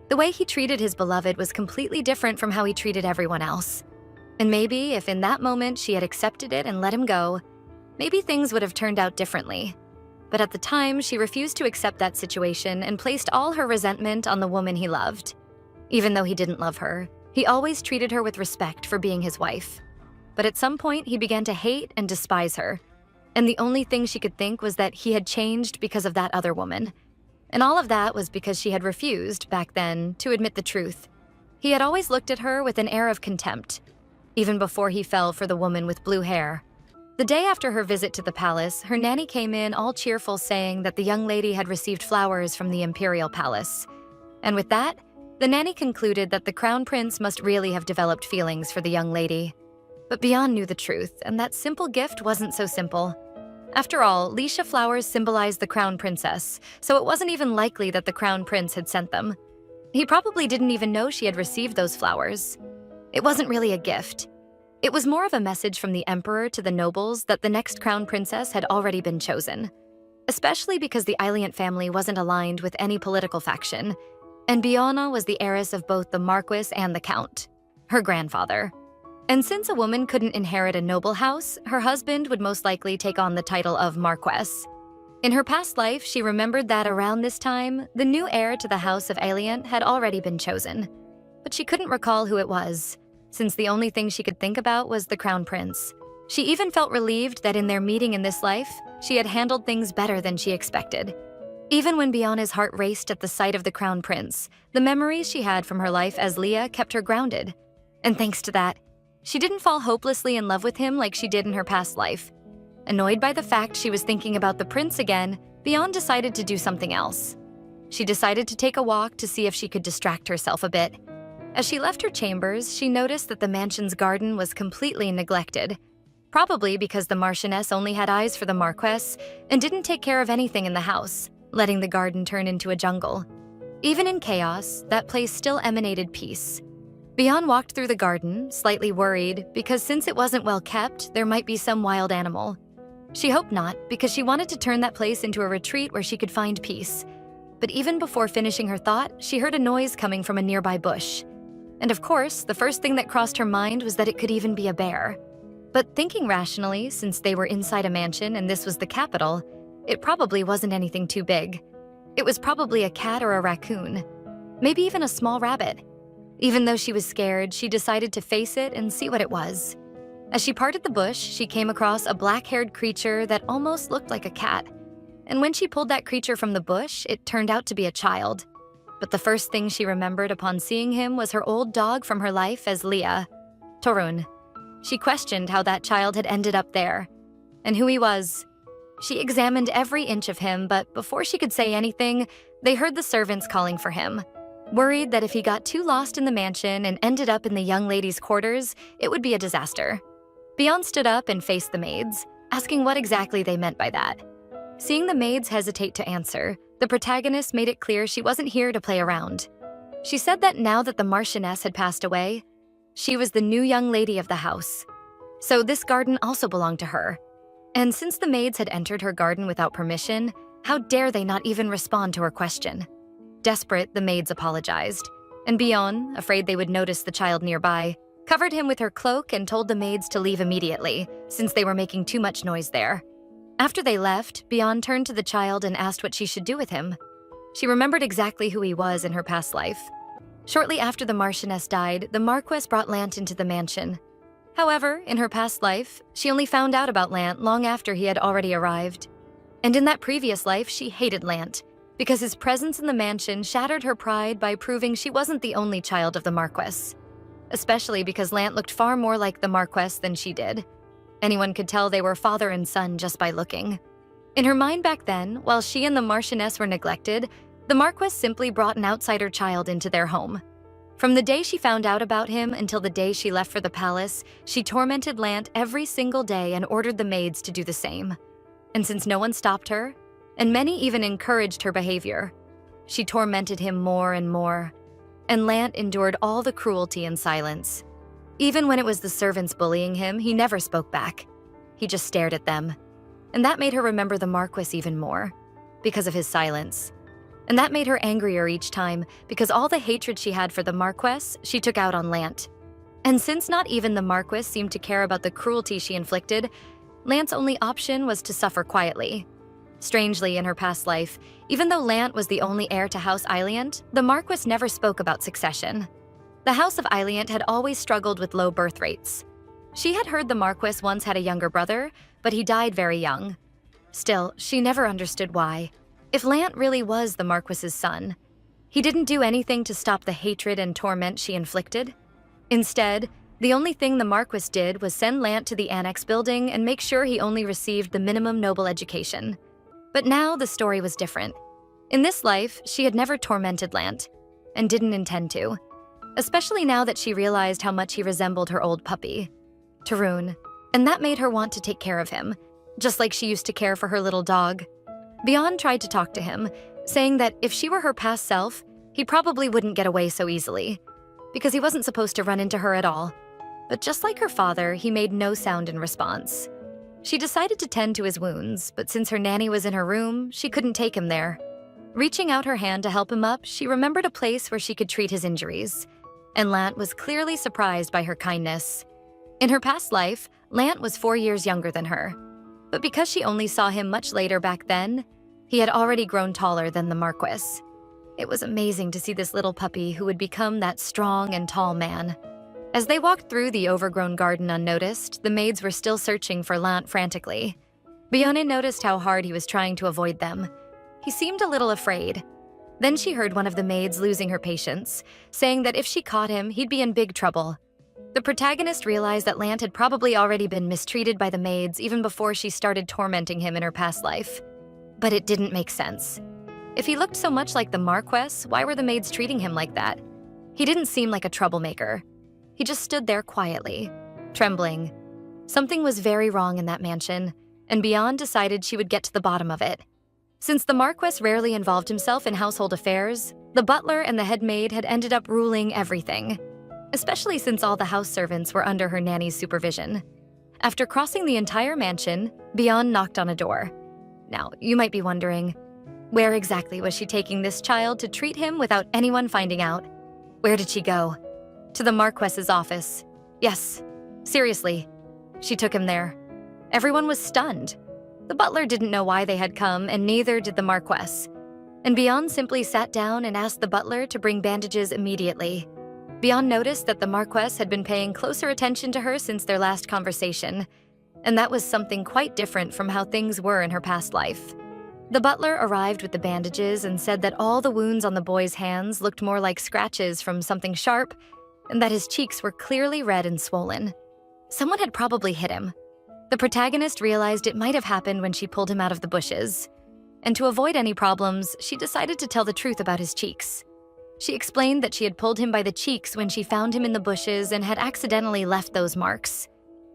The way he treated his beloved was completely different from how he treated everyone else. And maybe if in that moment she had accepted it and let him go, maybe things would have turned out differently. But at the time, she refused to accept that situation and placed all her resentment on the woman he loved. Even though he didn't love her, he always treated her with respect for being his wife. But at some point, he began to hate and despise her. And the only thing she could think was that he had changed because of that other woman. And all of that was because she had refused, back then, to admit the truth. He had always looked at her with an air of contempt, even before he fell for the woman with blue hair. The day after her visit to the palace, her nanny came in all cheerful, saying that the young lady had received flowers from the imperial palace. And with that, the nanny concluded that the crown prince must really have developed feelings for the young lady. But Biana knew the truth, and that simple gift wasn't so simple. After all, Lisha flowers symbolized the crown princess, so it wasn't even likely that the crown prince had sent them. He probably didn't even know she had received those flowers. It wasn't really a gift. It was more of a message from the emperor to the nobles that the next crown princess had already been chosen, especially because the Ailiant family wasn't aligned with any political faction, and Biana was the heiress of both the Marquis and the Count, her grandfather. And since a woman couldn't inherit a noble house, her husband would most likely take on the title of Marquess. In her past life, she remembered that around this time, the new heir to the House of Ailiant had already been chosen. But she couldn't recall who it was, since the only thing she could think about was the crown prince. She even felt relieved that in their meeting in this life, she had handled things better than she expected. Even when Biana's heart raced at the sight of the crown prince, the memories she had from her life as Leah kept her grounded. And thanks to that, she didn't fall hopelessly in love with him like she did in her past life. Annoyed by the fact she was thinking about the prince again, Biana decided to do something else. She decided to take a walk to see if she could distract herself a bit. As she left her chambers, she noticed that the mansion's garden was completely neglected, probably because the Marchioness only had eyes for the Marquess and didn't take care of anything in the house, letting the garden turn into a jungle. Even in chaos, that place still emanated peace. Biana walked through the garden, slightly worried, because since it wasn't well kept, there might be some wild animal. She hoped not, because she wanted to turn that place into a retreat where she could find peace. But even before finishing her thought, she heard a noise coming from a nearby bush. And of course, the first thing that crossed her mind was that it could even be a bear. But thinking rationally, since they were inside a mansion and this was the capital, it probably wasn't anything too big. It was probably a cat or a raccoon, maybe even a small rabbit. Even though she was scared, she decided to face it and see what it was. As she parted the bush, she came across a black-haired creature that almost looked like a cat. And when she pulled that creature from the bush, it turned out to be a child. But the first thing she remembered upon seeing him was her old dog from her life as Leah, Torun. She questioned how that child had ended up there, and who he was. She examined every inch of him, but before she could say anything, they heard the servants calling for him. Worried that if he got too lost in the mansion and ended up in the young lady's quarters, it would be a disaster. Beyond stood up and faced the maids, asking what exactly they meant by that. Seeing the maids hesitate to answer, the protagonist made it clear she wasn't here to play around. She said that now that the Marchioness had passed away, she was the new young lady of the house. So this garden also belonged to her. And since the maids had entered her garden without permission, how dare they not even respond to her question? Desperate, the maids apologized, and Bion, afraid they would notice the child nearby, covered him with her cloak and told the maids to leave immediately, since they were making too much noise there. After they left, Bion turned to the child and asked what she should do with him. She remembered exactly who he was in her past life. Shortly after the Marchioness died, the Marquess brought Lant into the mansion. However, in her past life, she only found out about Lant long after he had already arrived. And in that previous life, she hated Lant, because his presence in the mansion shattered her pride by proving she wasn't the only child of the Marquess. Especially because Lant looked far more like the Marquess than she did. Anyone could tell they were father and son just by looking. In her mind back then, while she and the Marchioness were neglected, the Marquess simply brought an outsider child into their home. From the day she found out about him until the day she left for the palace, she tormented Lant every single day and ordered the maids to do the same. And since no one stopped her, and many even encouraged her behavior, she tormented him more and more. And Lant endured all the cruelty in silence. Even when it was the servants bullying him, he never spoke back. He just stared at them. And that made her remember the Marquess even more, because of his silence. And that made her angrier each time, because all the hatred she had for the Marquess, she took out on Lant. And since not even the Marquess seemed to care about the cruelty she inflicted, Lant's only option was to suffer quietly. Strangely, in her past life, even though Lant was the only heir to House Eiliant, the Marquess never spoke about succession. The House of Eiliant had always struggled with low birth rates. She had heard the Marquess once had a younger brother, but he died very young. Still, she never understood why. If Lant really was the Marquess's son, he didn't do anything to stop the hatred and torment she inflicted. Instead, the only thing the Marquess did was send Lant to the Annex building and make sure he only received the minimum noble education. But now the story was different. In this life, she had never tormented Lant, and didn't intend to. Especially now that she realized how much he resembled her old puppy, Torun, and that made her want to take care of him, just like she used to care for her little dog. Bion tried to talk to him, saying that if she were her past self, he probably wouldn't get away so easily, because he wasn't supposed to run into her at all. But just like her father, he made no sound in response. She decided to tend to his wounds, but since her nanny was in her room, she couldn't take him there. Reaching out her hand to help him up, she remembered a place where she could treat his injuries. And Lant was clearly surprised by her kindness. In her past life, Lant was 4 years younger than her. But because she only saw him much later back then, he had already grown taller than the Marquess. It was amazing to see this little puppy who would become that strong and tall man. As they walked through the overgrown garden unnoticed, the maids were still searching for Lant frantically. Bione noticed how hard he was trying to avoid them. He seemed a little afraid. Then she heard one of the maids losing her patience, saying that if she caught him, he'd be in big trouble. The protagonist realized that Lant had probably already been mistreated by the maids even before she started tormenting him in her past life. But it didn't make sense. If he looked so much like the Marquess, why were the maids treating him like that? He didn't seem like a troublemaker. He just stood there quietly, trembling. Something was very wrong in that mansion, and Bion decided she would get to the bottom of it. Since the Marquess rarely involved himself in household affairs, the butler and the head maid had ended up ruling everything, especially since all the house servants were under her nanny's supervision. After crossing the entire mansion, Bion knocked on a door. Now, you might be wondering, where exactly was she taking this child to treat him without anyone finding out? Where did she go? To the Marquess's office. Yes, seriously, she took him there. Everyone was stunned. The butler didn't know why they had come, and neither did the Marquess. and Beyond simply sat down and asked the butler to bring bandages immediately. Beyond noticed that the Marquess had been paying closer attention to her since their last conversation, and that was something quite different from how things were in her past life. The butler arrived with the bandages and said that all the wounds on the boy's hands looked more like scratches from something sharp, and that his cheeks were clearly red and swollen. Someone had probably hit him. The protagonist realized it might have happened when she pulled him out of the bushes, and to avoid any problems, she decided to tell the truth about his cheeks. She explained that she had pulled him by the cheeks when she found him in the bushes and had accidentally left those marks.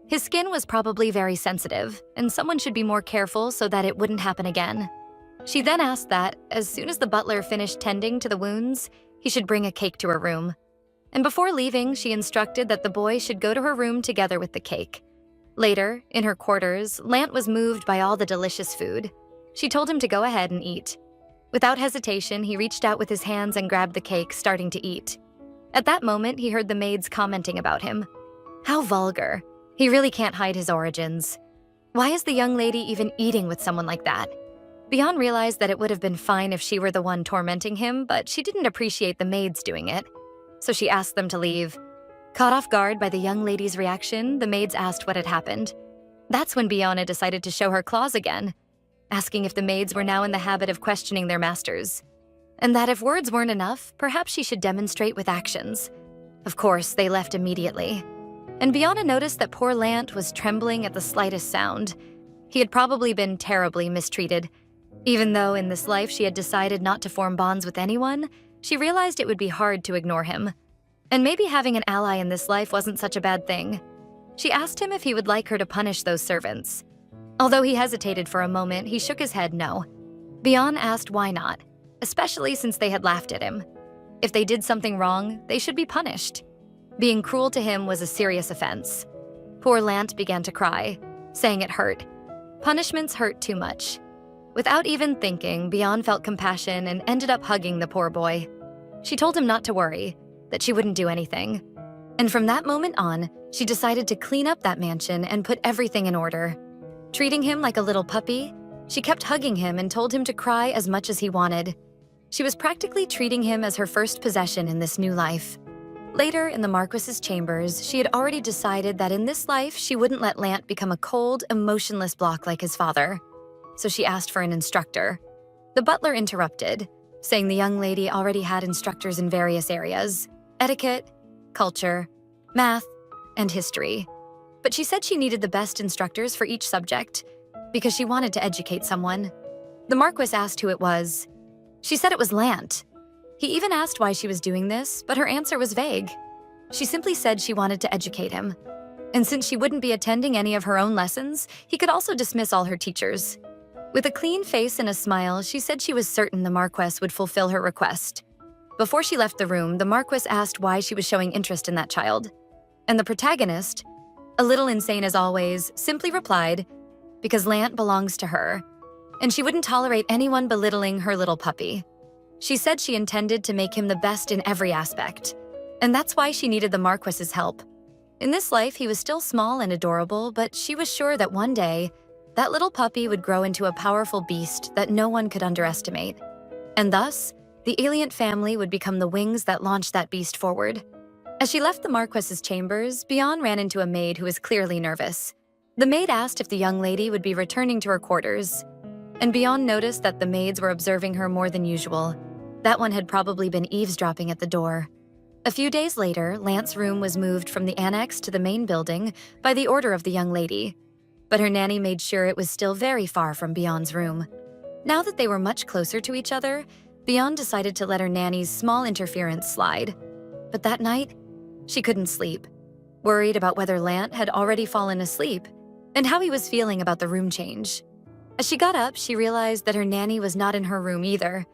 His skin was probably very sensitive, and someone should be more careful so that it wouldn't happen again. She then asked that, as soon as the butler finished tending to the wounds, he should bring a cake to her room. And before leaving, she instructed that the boy should go to her room together with the cake. Later, in her quarters, Lant was moved by all the delicious food. She told him to go ahead and eat. Without hesitation, he reached out with his hands and grabbed the cake, starting to eat. At that moment, he heard the maids commenting about him. How vulgar. He really can't hide his origins. Why is the young lady even eating with someone like that? Beyond realized that it would have been fine if she were the one tormenting him, but she didn't appreciate the maids doing it, so she asked them to leave. Caught off guard by the young lady's reaction, the maids asked what had happened. That's when Beyond decided to show her claws again, asking if the maids were now in the habit of questioning their masters, and that if words weren't enough, perhaps she should demonstrate with actions. Of course, they left immediately. And Beyond noticed that poor Lant was trembling at the slightest sound. He had probably been terribly mistreated. Even though in this life she had decided not to form bonds with anyone, she realized it would be hard to ignore him. And maybe having an ally in this life wasn't such a bad thing. She asked him if he would like her to punish those servants. Although he hesitated for a moment, he shook his head no. Beyond asked why not, especially since they had laughed at him. If they did something wrong, they should be punished. Being cruel to him was a serious offense. Poor Lant began to cry, saying it hurt. Punishments hurt too much. Without even thinking, Beyond felt compassion and ended up hugging the poor boy. She told him not to worry, that she wouldn't do anything. And from that moment on, she decided to clean up that mansion and put everything in order. Treating him like a little puppy, she kept hugging him and told him to cry as much as he wanted. She was practically treating him as her first possession in this new life. Later, in the Marquess's chambers, she had already decided that in this life, she wouldn't let Lant become a cold, emotionless block like his father. So she asked for an instructor. The butler interrupted, saying the young lady already had instructors in various areas: etiquette, culture, math, and history. But she said she needed the best instructors for each subject because she wanted to educate someone. The Marquess asked who it was. She said it was Lant. He even asked why she was doing this, but her answer was vague. She simply said she wanted to educate him. And since she wouldn't be attending any of her own lessons, he could also dismiss all her teachers. With a clean face and a smile, she said she was certain the Marquess would fulfill her request. Before she left the room, the Marquess asked why she was showing interest in that child. And the protagonist, a little insane as always, simply replied, because Lant belongs to her, and she wouldn't tolerate anyone belittling her little puppy. She said she intended to make him the best in every aspect, and that's why she needed the Marquess's help. In this life, he was still small and adorable, but she was sure that one day, that little puppy would grow into a powerful beast that no one could underestimate. And thus, the Alient family would become the wings that launched that beast forward. As she left the Marquess's chambers, Beyond ran into a maid who was clearly nervous. The maid asked if the young lady would be returning to her quarters, and Beyond noticed that the maids were observing her more than usual. That one had probably been eavesdropping at the door. A few days later, Lant's room was moved from the annex to the main building by the order of the young lady. But her nanny made sure it was still very far from Beyond's room. Now that they were much closer to each other, Beyond decided to let her nanny's small interference slide. But that night, she couldn't sleep, worried about whether Lant had already fallen asleep and how he was feeling about the room change. As she got up, she realized that her nanny was not in her room either,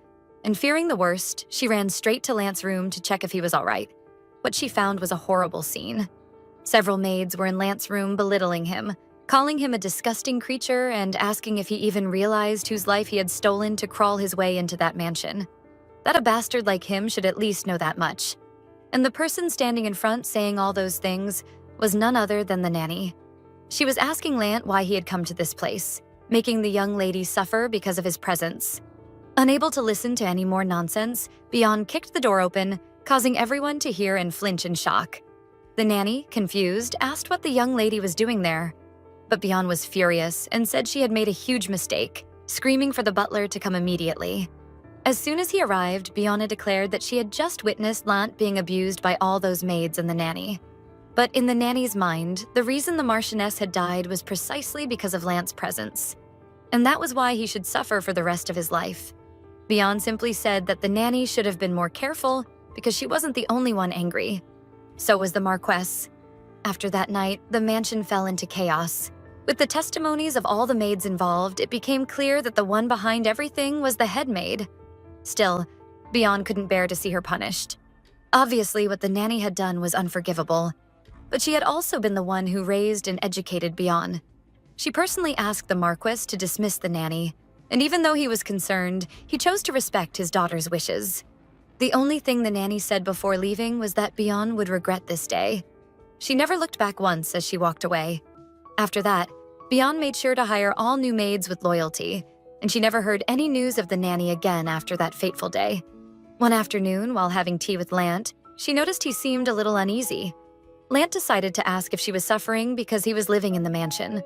and fearing the worst, she ran straight to Lant's room to check if he was all right. What she found was a horrible scene. Several maids were in Lant's room belittling him, calling him a disgusting creature and asking if he even realized whose life he had stolen to crawl his way into that mansion. That a bastard like him should at least know that much. And the person standing in front saying all those things was none other than the nanny. She was asking Lant why he had come to this place, making the young lady suffer because of his presence. Unable to listen to any more nonsense, Beyond kicked the door open, causing everyone to hear and flinch in shock. The nanny, confused, asked what the young lady was doing there. But Beyond was furious and said she had made a huge mistake, screaming for the butler to come immediately. As soon as he arrived, Beyond declared that she had just witnessed Lant being abused by all those maids and the nanny. But in the nanny's mind, the reason the Marchioness had died was precisely because of Lant's presence. And that was why he should suffer for the rest of his life. Beyond simply said that the nanny should have been more careful because she wasn't the only one angry. So was the Marquess. After that night, the mansion fell into chaos. With the testimonies of all the maids involved, it became clear that the one behind everything was the head maid. Still, Beyond couldn't bear to see her punished. Obviously, what the nanny had done was unforgivable, but she had also been the one who raised and educated Beyond. She personally asked the Marquess to dismiss the nanny, and even though he was concerned, he chose to respect his daughter's wishes. The only thing the nanny said before leaving was that Beyond would regret this day. She never looked back once as she walked away. After that, Beyond made sure to hire all new maids with loyalty, and she never heard any news of the nanny again after that fateful day. One afternoon, while having tea with Lant, she noticed he seemed a little uneasy. Lant decided to ask if she was suffering because he was living in the mansion.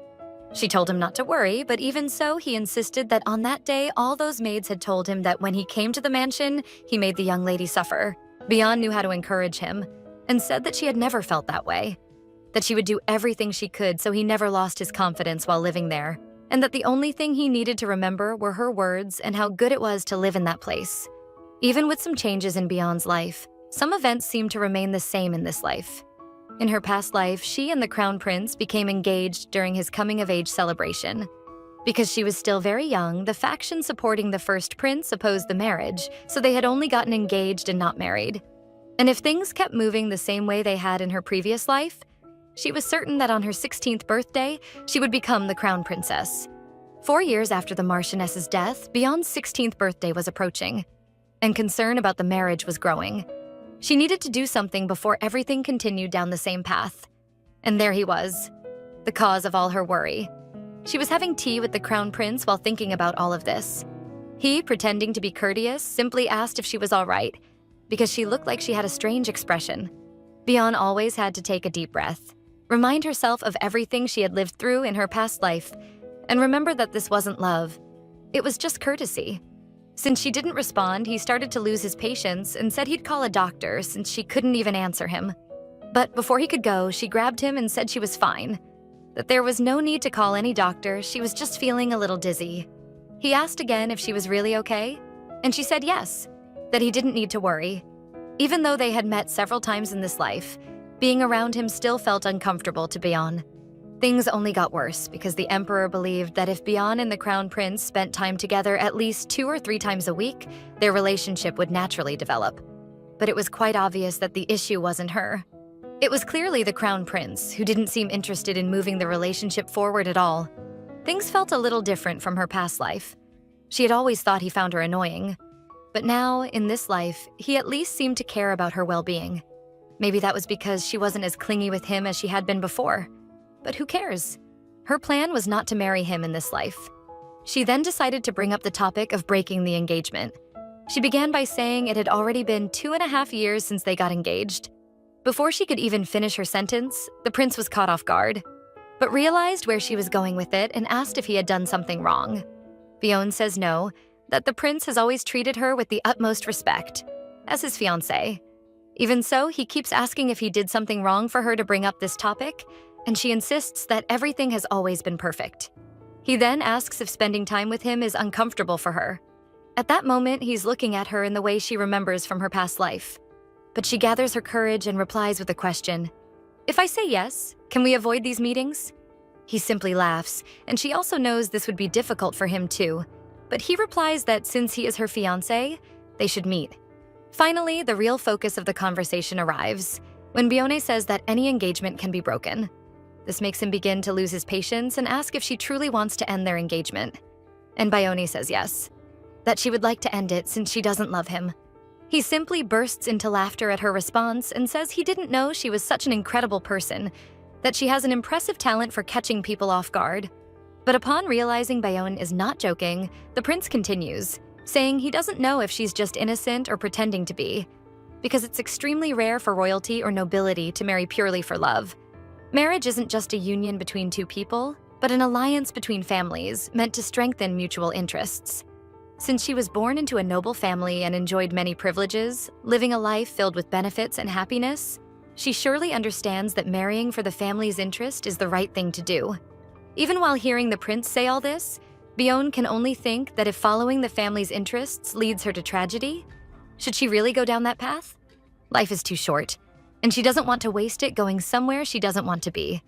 She told him not to worry, but even so, he insisted that on that day, all those maids had told him that when he came to the mansion, he made the young lady suffer. Beyond knew how to encourage him, and said that she had never felt that way. That she would do everything she could so he never lost his confidence while living there, and that the only thing he needed to remember were her words and how good it was to live in that place. Even with some changes in Beyond's life, some events seemed to remain the same in this life. In her past life, she and the Crown Prince became engaged during his coming-of-age celebration. Because she was still very young, the faction supporting the first prince opposed the marriage, so they had only gotten engaged and not married. And if things kept moving the same way they had in her previous life, she was certain that on her 16th birthday, she would become the Crown Princess. 4 years after the Marchioness's death, Beyond's 16th birthday was approaching, and concern about the marriage was growing. She needed to do something before everything continued down the same path. And there he was, the cause of all her worry. She was having tea with the Crown Prince while thinking about all of this. He, pretending to be courteous, simply asked if she was all right, because she looked like she had a strange expression. Beyond always had to take a deep breath, remind herself of everything she had lived through in her past life, and remember that this wasn't love. It was just courtesy. Since she didn't respond, he started to lose his patience and said he'd call a doctor since she couldn't even answer him. But before he could go, she grabbed him and said she was fine, that there was no need to call any doctor, she was just feeling a little dizzy. He asked again if she was really okay, and she said yes, that he didn't need to worry. Even though they had met several times in this life, being around him still felt uncomfortable to Beyond. Things only got worse because the Emperor believed that if Beyond and the Crown Prince spent time together at least 2 or 3 times a week, their relationship would naturally develop. But it was quite obvious that the issue wasn't her. It was clearly the Crown Prince, who didn't seem interested in moving the relationship forward at all. Things felt a little different from her past life. She had always thought he found her annoying. But now, in this life, he at least seemed to care about her well-being. Maybe that was because she wasn't as clingy with him as she had been before. But who cares? Her plan was not to marry him in this life. She then decided to bring up the topic of breaking the engagement. She began by saying it had already been 2.5 years since they got engaged. Before she could even finish her sentence, the prince was caught off guard, but realized where she was going with it and asked if he had done something wrong. Beyond says no, that the prince has always treated her with the utmost respect, as his fiancée. Even so, he keeps asking if he did something wrong for her to bring up this topic, and she insists that everything has always been perfect. He then asks if spending time with him is uncomfortable for her. At that moment, he's looking at her in the way she remembers from her past life. But she gathers her courage and replies with a question. If I say yes, can we avoid these meetings? He simply laughs, and she also knows this would be difficult for him too. But he replies that since he is her fiancé, they should meet. Finally, the real focus of the conversation arrives, when Bione says that any engagement can be broken. This makes him begin to lose his patience and ask if she truly wants to end their engagement. And Bione says yes, that she would like to end it since she doesn't love him. He simply bursts into laughter at her response and says he didn't know she was such an incredible person, that she has an impressive talent for catching people off guard. But upon realizing Bayonne is not joking, the prince continues. saying he doesn't know if she's just innocent or pretending to be, because it's extremely rare for royalty or nobility to marry purely for love. Marriage isn't just a union between two people, but an alliance between families meant to strengthen mutual interests. Since she was born into a noble family and enjoyed many privileges, living a life filled with benefits and happiness, she surely understands that marrying for the family's interest is the right thing to do. Even while hearing the prince say all this, Beon can only think that if following the family's interests leads her to tragedy, should she really go down that path? Life is too short, and she doesn't want to waste it going somewhere she doesn't want to be.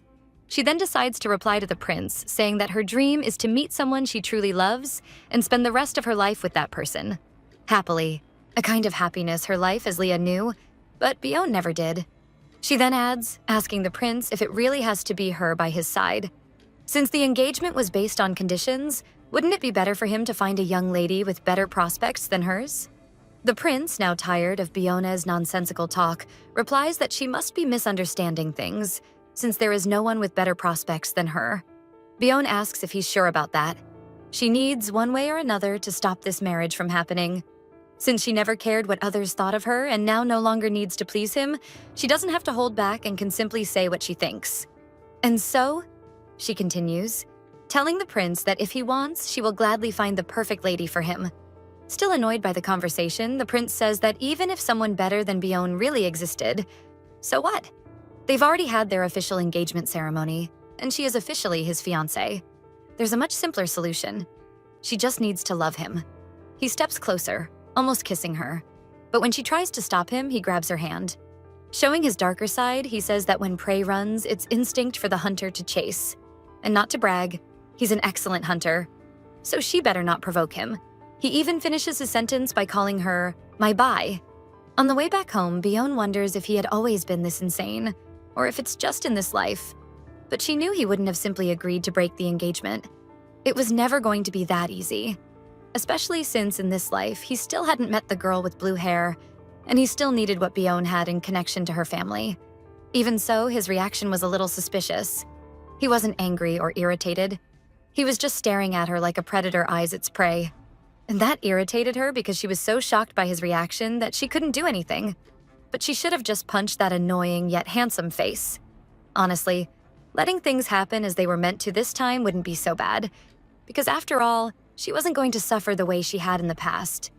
She then decides to reply to the prince, saying that her dream is to meet someone she truly loves and spend the rest of her life with that person. Happily, a kind of happiness her life as Leah knew, but Beon never did. She then adds, asking the prince if it really has to be her by his side. Since the engagement was based on conditions, wouldn't it be better for him to find a young lady with better prospects than hers? The prince, now tired of Beona's nonsensical talk, replies that she must be misunderstanding things, since there is no one with better prospects than her. Beon asks if he's sure about that. She needs, one way or another, to stop this marriage from happening. Since she never cared what others thought of her and now no longer needs to please him, she doesn't have to hold back and can simply say what she thinks. And so, she continues, telling the prince that if he wants, she will gladly find the perfect lady for him. Still annoyed by the conversation, the prince says that even if someone better than Beon really existed, so what? They've already had their official engagement ceremony, and she is officially his fiancée. There's a much simpler solution. She just needs to love him. He steps closer, almost kissing her. But when she tries to stop him, he grabs her hand. Showing his darker side, he says that when prey runs, it's instinct for the hunter to chase. And not to brag, he's an excellent hunter. So she better not provoke him. He even finishes his sentence by calling her, my bye. On the way back home, Beon wonders if he had always been this insane, or if it's just in this life. But she knew he wouldn't have simply agreed to break the engagement. It was never going to be that easy. Especially since in this life, he still hadn't met the girl with blue hair, and he still needed what Beon had in connection to her family. Even so, his reaction was a little suspicious. He wasn't angry or irritated. He was just staring at her like a predator eyes its prey. And that irritated her because she was so shocked by his reaction that she couldn't do anything. But she should have just punched that annoying yet handsome face. Honestly, letting things happen as they were meant to this time wouldn't be so bad. Because after all, she wasn't going to suffer the way she had in the past.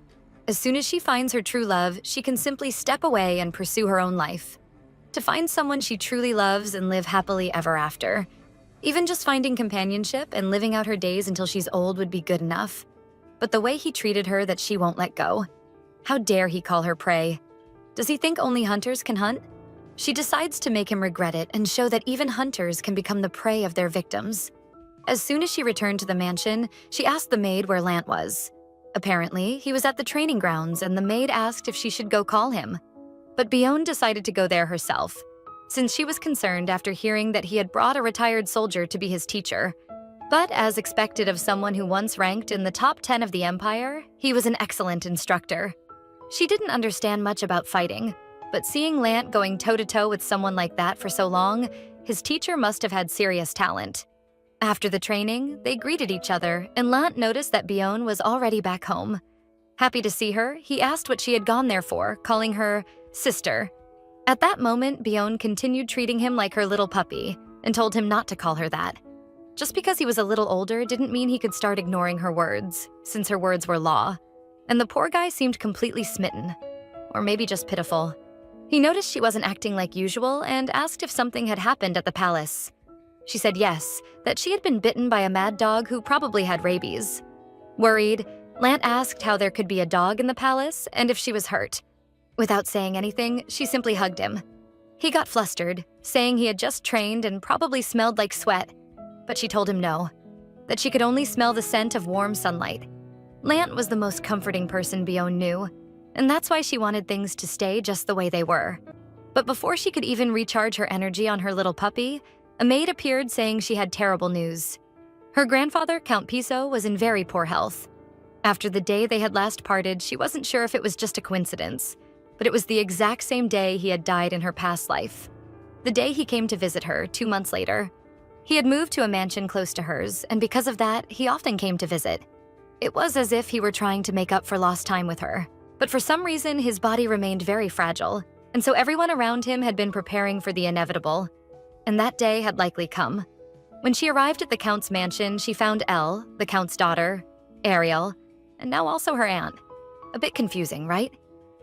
As soon as she finds her true love, she can simply step away and pursue her own life. To find someone she truly loves and live happily ever after. Even just finding companionship and living out her days until she's old would be good enough. But the way he treated her that she won't let go. How dare he call her prey? Does he think only hunters can hunt? She decides to make him regret it and show that even hunters can become the prey of their victims. As soon as she returned to the mansion, she asked the maid where Lant was. Apparently, he was at the training grounds and the maid asked if she should go call him. But Beon decided to go there herself, since she was concerned after hearing that he had brought a retired soldier to be his teacher. But as expected of someone who once ranked in the top 10 of the empire, he was an excellent instructor. She didn't understand much about fighting, but seeing Lant going toe-to-toe with someone like that for so long, his teacher must have had serious talent. After the training, they greeted each other, and Lant noticed that Beon was already back home. Happy to see her, he asked what she had gone there for, calling her sister. At that moment, Beon continued treating him like her little puppy and told him not to call her that. Just because he was a little older didn't mean he could start ignoring her words, since her words were law. And the poor guy seemed completely smitten, or maybe just pitiful. He noticed she wasn't acting like usual and asked if something had happened at the palace. She said yes, that she had been bitten by a mad dog who probably had rabies. Worried, Lant asked how there could be a dog in the palace and if she was hurt. Without saying anything, she simply hugged him. He got flustered, saying he had just trained and probably smelled like sweat. But she told him no, that she could only smell the scent of warm sunlight. Lant was the most comforting person Beon knew, and that's why she wanted things to stay just the way they were. But before she could even recharge her energy on her little puppy, a maid appeared saying she had terrible news. Her grandfather, Count Piso, was in very poor health. After the day they had last parted, she wasn't sure if it was just a coincidence, but it was the exact same day he had died in her past life. The day he came to visit her, 2 months later. He had moved to a mansion close to hers, and because of that, he often came to visit. It was as if he were trying to make up for lost time with her. But for some reason, his body remained very fragile, and so everyone around him had been preparing for the inevitable. And that day had likely come. When she arrived at the Count's mansion, she found Elle, the Count's daughter, Ariel, and now also her aunt. A bit confusing, right?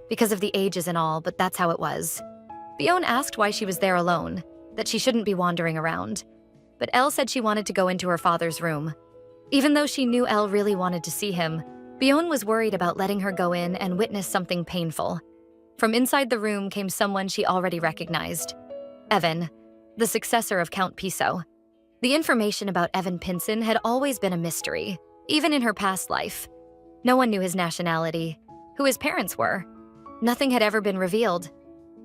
Because of the ages and all, but that's how it was. Bion asked why she was there alone, that she shouldn't be wandering around. But Elle said she wanted to go into her father's room. Even though she knew Elle really wanted to see him, Bion was worried about letting her go in and witness something painful. From inside the room came someone she already recognized. Evan, the successor of Count Piso. The information about Evan Pinson had always been a mystery, even in her past life. No one knew his nationality, who his parents were. Nothing had ever been revealed.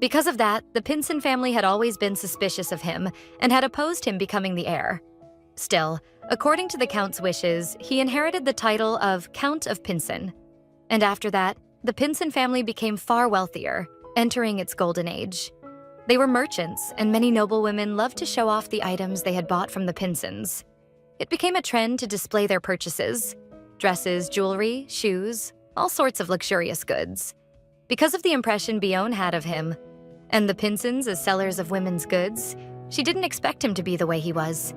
Because of that, the Pinson family had always been suspicious of him and had opposed him becoming the heir. Still, according to the Count's wishes, he inherited the title of Count of Pinson. And after that, the Pinson family became far wealthier, entering its golden age. They were merchants, and many noblewomen loved to show off the items they had bought from the Pinsons. It became a trend to display their purchases: dresses, jewelry, shoes, all sorts of luxurious goods. Because of the impression Bion had of him, and the Pinsons as sellers of women's goods, she didn't expect him to be the way he was.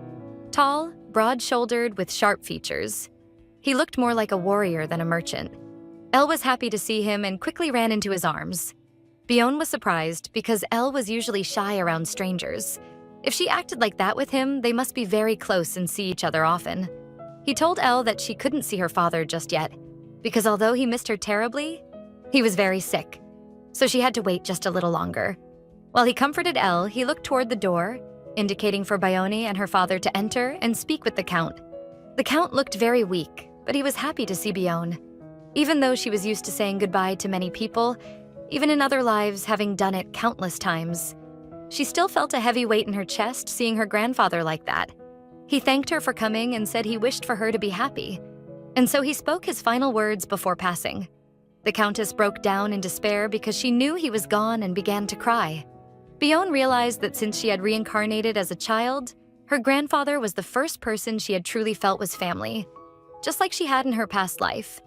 Tall, broad-shouldered, with sharp features. He looked more like a warrior than a merchant. Elle was happy to see him and quickly ran into his arms. Bion was surprised because Elle was usually shy around strangers. If she acted like that with him, they must be very close and see each other often. He told Elle that she couldn't see her father just yet, because although he missed her terribly, he was very sick, so she had to wait just a little longer. While he comforted Elle, he looked toward the door, indicating for Bione and her father to enter and speak with the Count. The Count looked very weak, but he was happy to see Bion. Even though she was used to saying goodbye to many people, even in other lives having done it countless times, she still felt a heavy weight in her chest seeing her grandfather like that. He thanked her for coming and said he wished for her to be happy, and so he spoke his final words before passing. The Countess broke down in despair because she knew he was gone and began to cry. Bion realized that since she had reincarnated as a child, her grandfather was the first person she had truly felt was family, just like she had in her past life.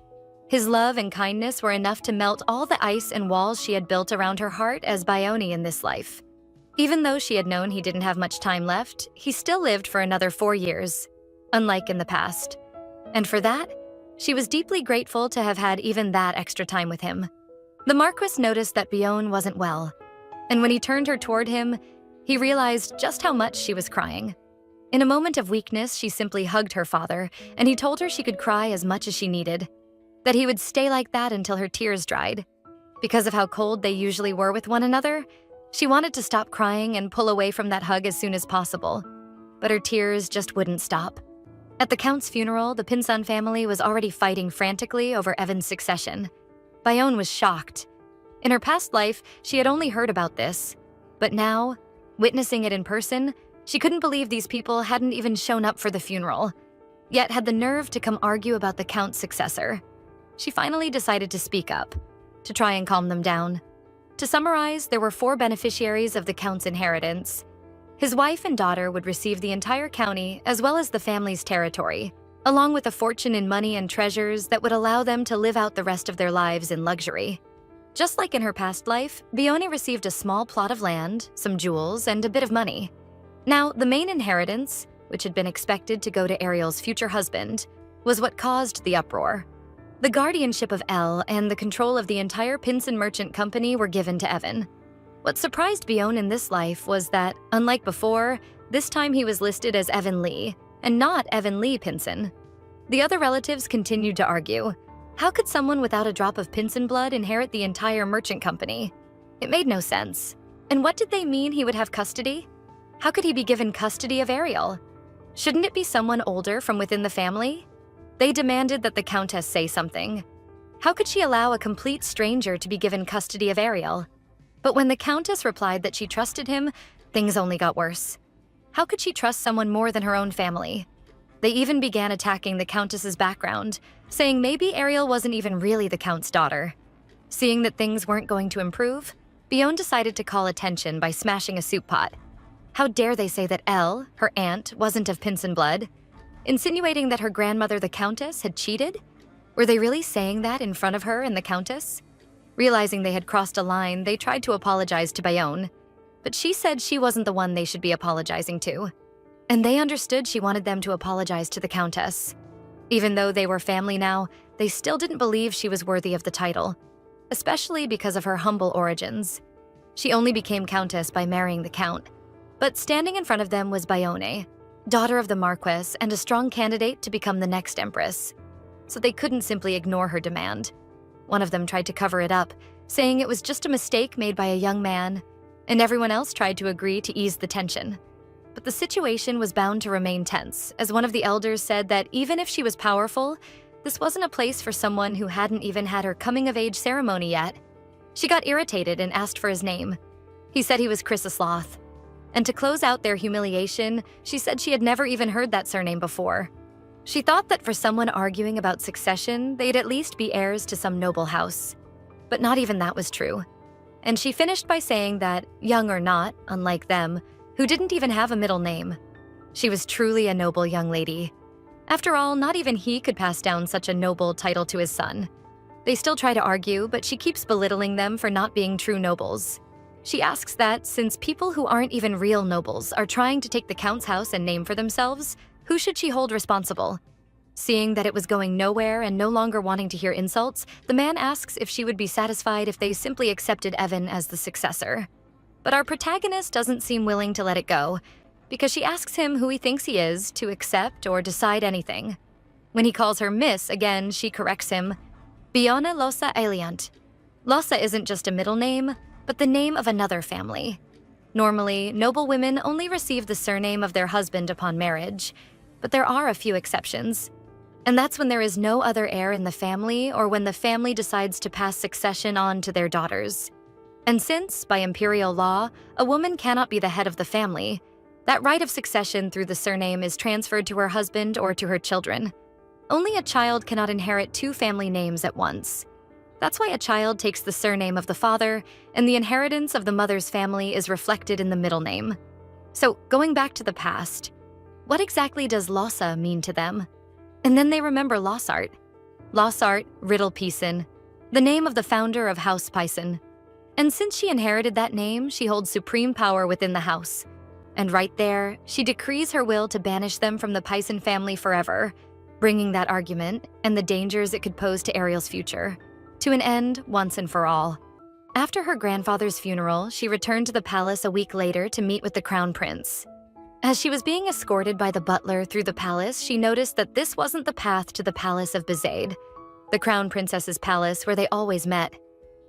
His love and kindness were enough to melt all the ice and walls she had built around her heart as Bione in this life. Even though she had known he didn't have much time left, he still lived for another 4 years, unlike in the past. And for that, she was deeply grateful to have had even that extra time with him. The Marquis noticed that Bion wasn't well, and when he turned her toward him, he realized just how much she was crying. In a moment of weakness, she simply hugged her father, and he told her she could cry as much as she needed, that he would stay like that until her tears dried. Because of how cold they usually were with one another, she wanted to stop crying and pull away from that hug as soon as possible, but her tears just wouldn't stop. At the Count's funeral, the Pinson family was already fighting frantically over Evan's succession. Bion was shocked. In her past life, she had only heard about this, but now, witnessing it in person, she couldn't believe these people hadn't even shown up for the funeral, yet had the nerve to come argue about the Count's successor. She finally decided to speak up, to try and calm them down. To summarize, there were 4 beneficiaries of the Count's inheritance. His wife and daughter would receive the entire county as well as the family's territory, along with a fortune in money and treasures that would allow them to live out the rest of their lives in luxury. Just like in her past life, Bione received a small plot of land, some jewels, and a bit of money. Now, the main inheritance, which had been expected to go to Ariel's future husband, was what caused the uproar. The guardianship of Elle and the control of the entire Pinson Merchant Company were given to Evan. What surprised Bion in this life was that, unlike before, this time he was listed as Evan Lee, and not Evan Lee Pinson. The other relatives continued to argue. How could someone without a drop of Pinson blood inherit the entire merchant company? It made no sense. And what did they mean he would have custody? How could he be given custody of Ariel? Shouldn't it be someone older from within the family? They demanded that the Countess say something. How could she allow a complete stranger to be given custody of Ariel? But when the Countess replied that she trusted him, things only got worse. How could she trust someone more than her own family? They even began attacking the Countess's background, saying maybe Ariel wasn't even really the Count's daughter. Seeing that things weren't going to improve, Bion decided to call attention by smashing a soup pot. How dare they say that Elle, her aunt, wasn't of Pinson blood? Insinuating that her grandmother, the Countess, had cheated? Were they really saying that in front of her and the Countess? Realizing they had crossed a line, they tried to apologize to Bayonne, but she said she wasn't the one they should be apologizing to. And they understood she wanted them to apologize to the Countess. Even though they were family now, they still didn't believe she was worthy of the title, especially because of her humble origins. She only became Countess by marrying the Count. But standing in front of them was Bayonne, daughter of the Marquess and a strong candidate to become the next Empress. So they couldn't simply ignore her demand. One of them tried to cover it up, saying it was just a mistake made by a young man, and everyone else tried to agree to ease the tension. But the situation was bound to remain tense, as one of the elders said that even if she was powerful, this wasn't a place for someone who hadn't even had her coming-of-age ceremony yet. She got irritated and asked for his name. He said he was Chrysoslath. And to close out their humiliation, she said she had never even heard that surname before. She thought that for someone arguing about succession, they'd at least be heirs to some noble house. But not even that was true. And she finished by saying that, young or not, unlike them, who didn't even have a middle name, she was truly a noble young lady. After all, not even he could pass down such a noble title to his son. They still try to argue, but she keeps belittling them for not being true nobles. She asks that, since people who aren't even real nobles are trying to take the Count's house and name for themselves, who should she hold responsible? Seeing that it was going nowhere and no longer wanting to hear insults, the man asks if she would be satisfied if they simply accepted Evan as the successor. But our protagonist doesn't seem willing to let it go, because she asks him who he thinks he is to accept or decide anything. When he calls her Miss again, she corrects him. Bayonne Losa Aliant. Losa isn't just a middle name, but the name of another family. Normally, noble women only receive the surname of their husband upon marriage, but there are a few exceptions. And that's when there is no other heir in the family or when the family decides to pass succession on to their daughters. And since, by imperial law, a woman cannot be the head of the family, that right of succession through the surname is transferred to her husband or to her children. Only a child cannot inherit two family names at once. That's why a child takes the surname of the father, and the inheritance of the mother's family is reflected in the middle name. So, going back to the past, what exactly does Losa mean to them? And then they remember Lossart. Lossart Riddle Peason, the name of the founder of House Pison. And since she inherited that name, she holds supreme power within the house. And right there, she decrees her will to banish them from the Pison family forever, bringing that argument, and the dangers it could pose to Ariel's future, to an end once and for all. After her grandfather's funeral, she returned to the palace a week later to meet with the crown prince. As she was being escorted by the butler through the palace, she noticed that this wasn't the path to the palace of Bezaid, the crown princess's palace where they always met.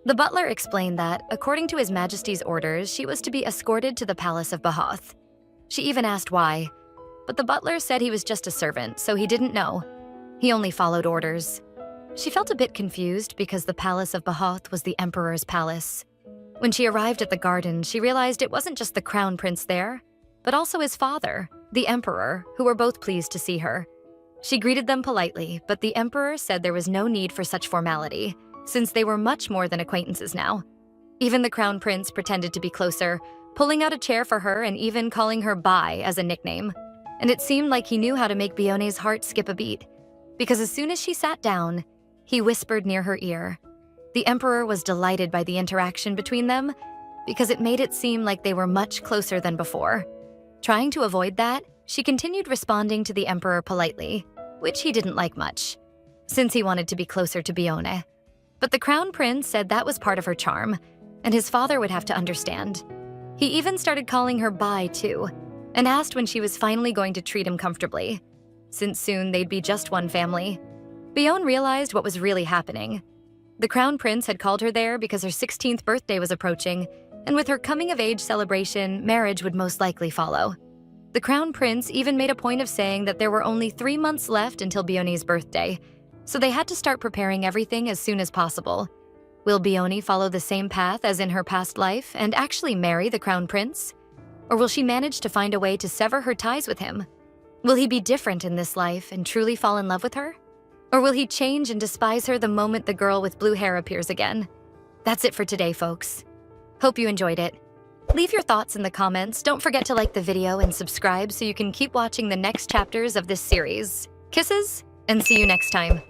The butler explained that, according to His Majesty's orders, she was to be escorted to the palace of Bahoth. She even asked why, but the butler said he was just a servant, so he didn't know. He only followed orders. She felt a bit confused because the palace of Bahoth was the emperor's palace. When she arrived at the garden, she realized it wasn't just the crown prince there, but also his father, the emperor, who were both pleased to see her. She greeted them politely, but the emperor said there was no need for such formality, since they were much more than acquaintances now. Even the crown prince pretended to be closer, pulling out a chair for her and even calling her Bai as a nickname. And it seemed like he knew how to make Bayonne's heart skip a beat, because as soon as she sat down, he whispered near her ear. The emperor was delighted by the interaction between them, because it made it seem like they were much closer than before. Trying to avoid that, she continued responding to the emperor politely, which he didn't like much, since he wanted to be closer to Bayonne. But the crown prince said that was part of her charm, and his father would have to understand. He even started calling her Bai too, and asked when she was finally going to treat him comfortably, since soon they'd be just one family. Bayonne realized what was really happening. The crown prince had called her there because her 16th birthday was approaching, and with her coming-of-age celebration, marriage would most likely follow. The crown prince even made a point of saying that there were only 3 months left until Bayonne's birthday, so they had to start preparing everything as soon as possible. Will Bayonne follow the same path as in her past life and actually marry the crown prince? Or will she manage to find a way to sever her ties with him? Will he be different in this life and truly fall in love with her? Or will he change and despise her the moment the girl with blue hair appears again? That's it for today, folks. Hope you enjoyed it. Leave your thoughts in the comments. Don't forget to like the video and subscribe so you can keep watching the next chapters of this series. Kisses, and see you next time.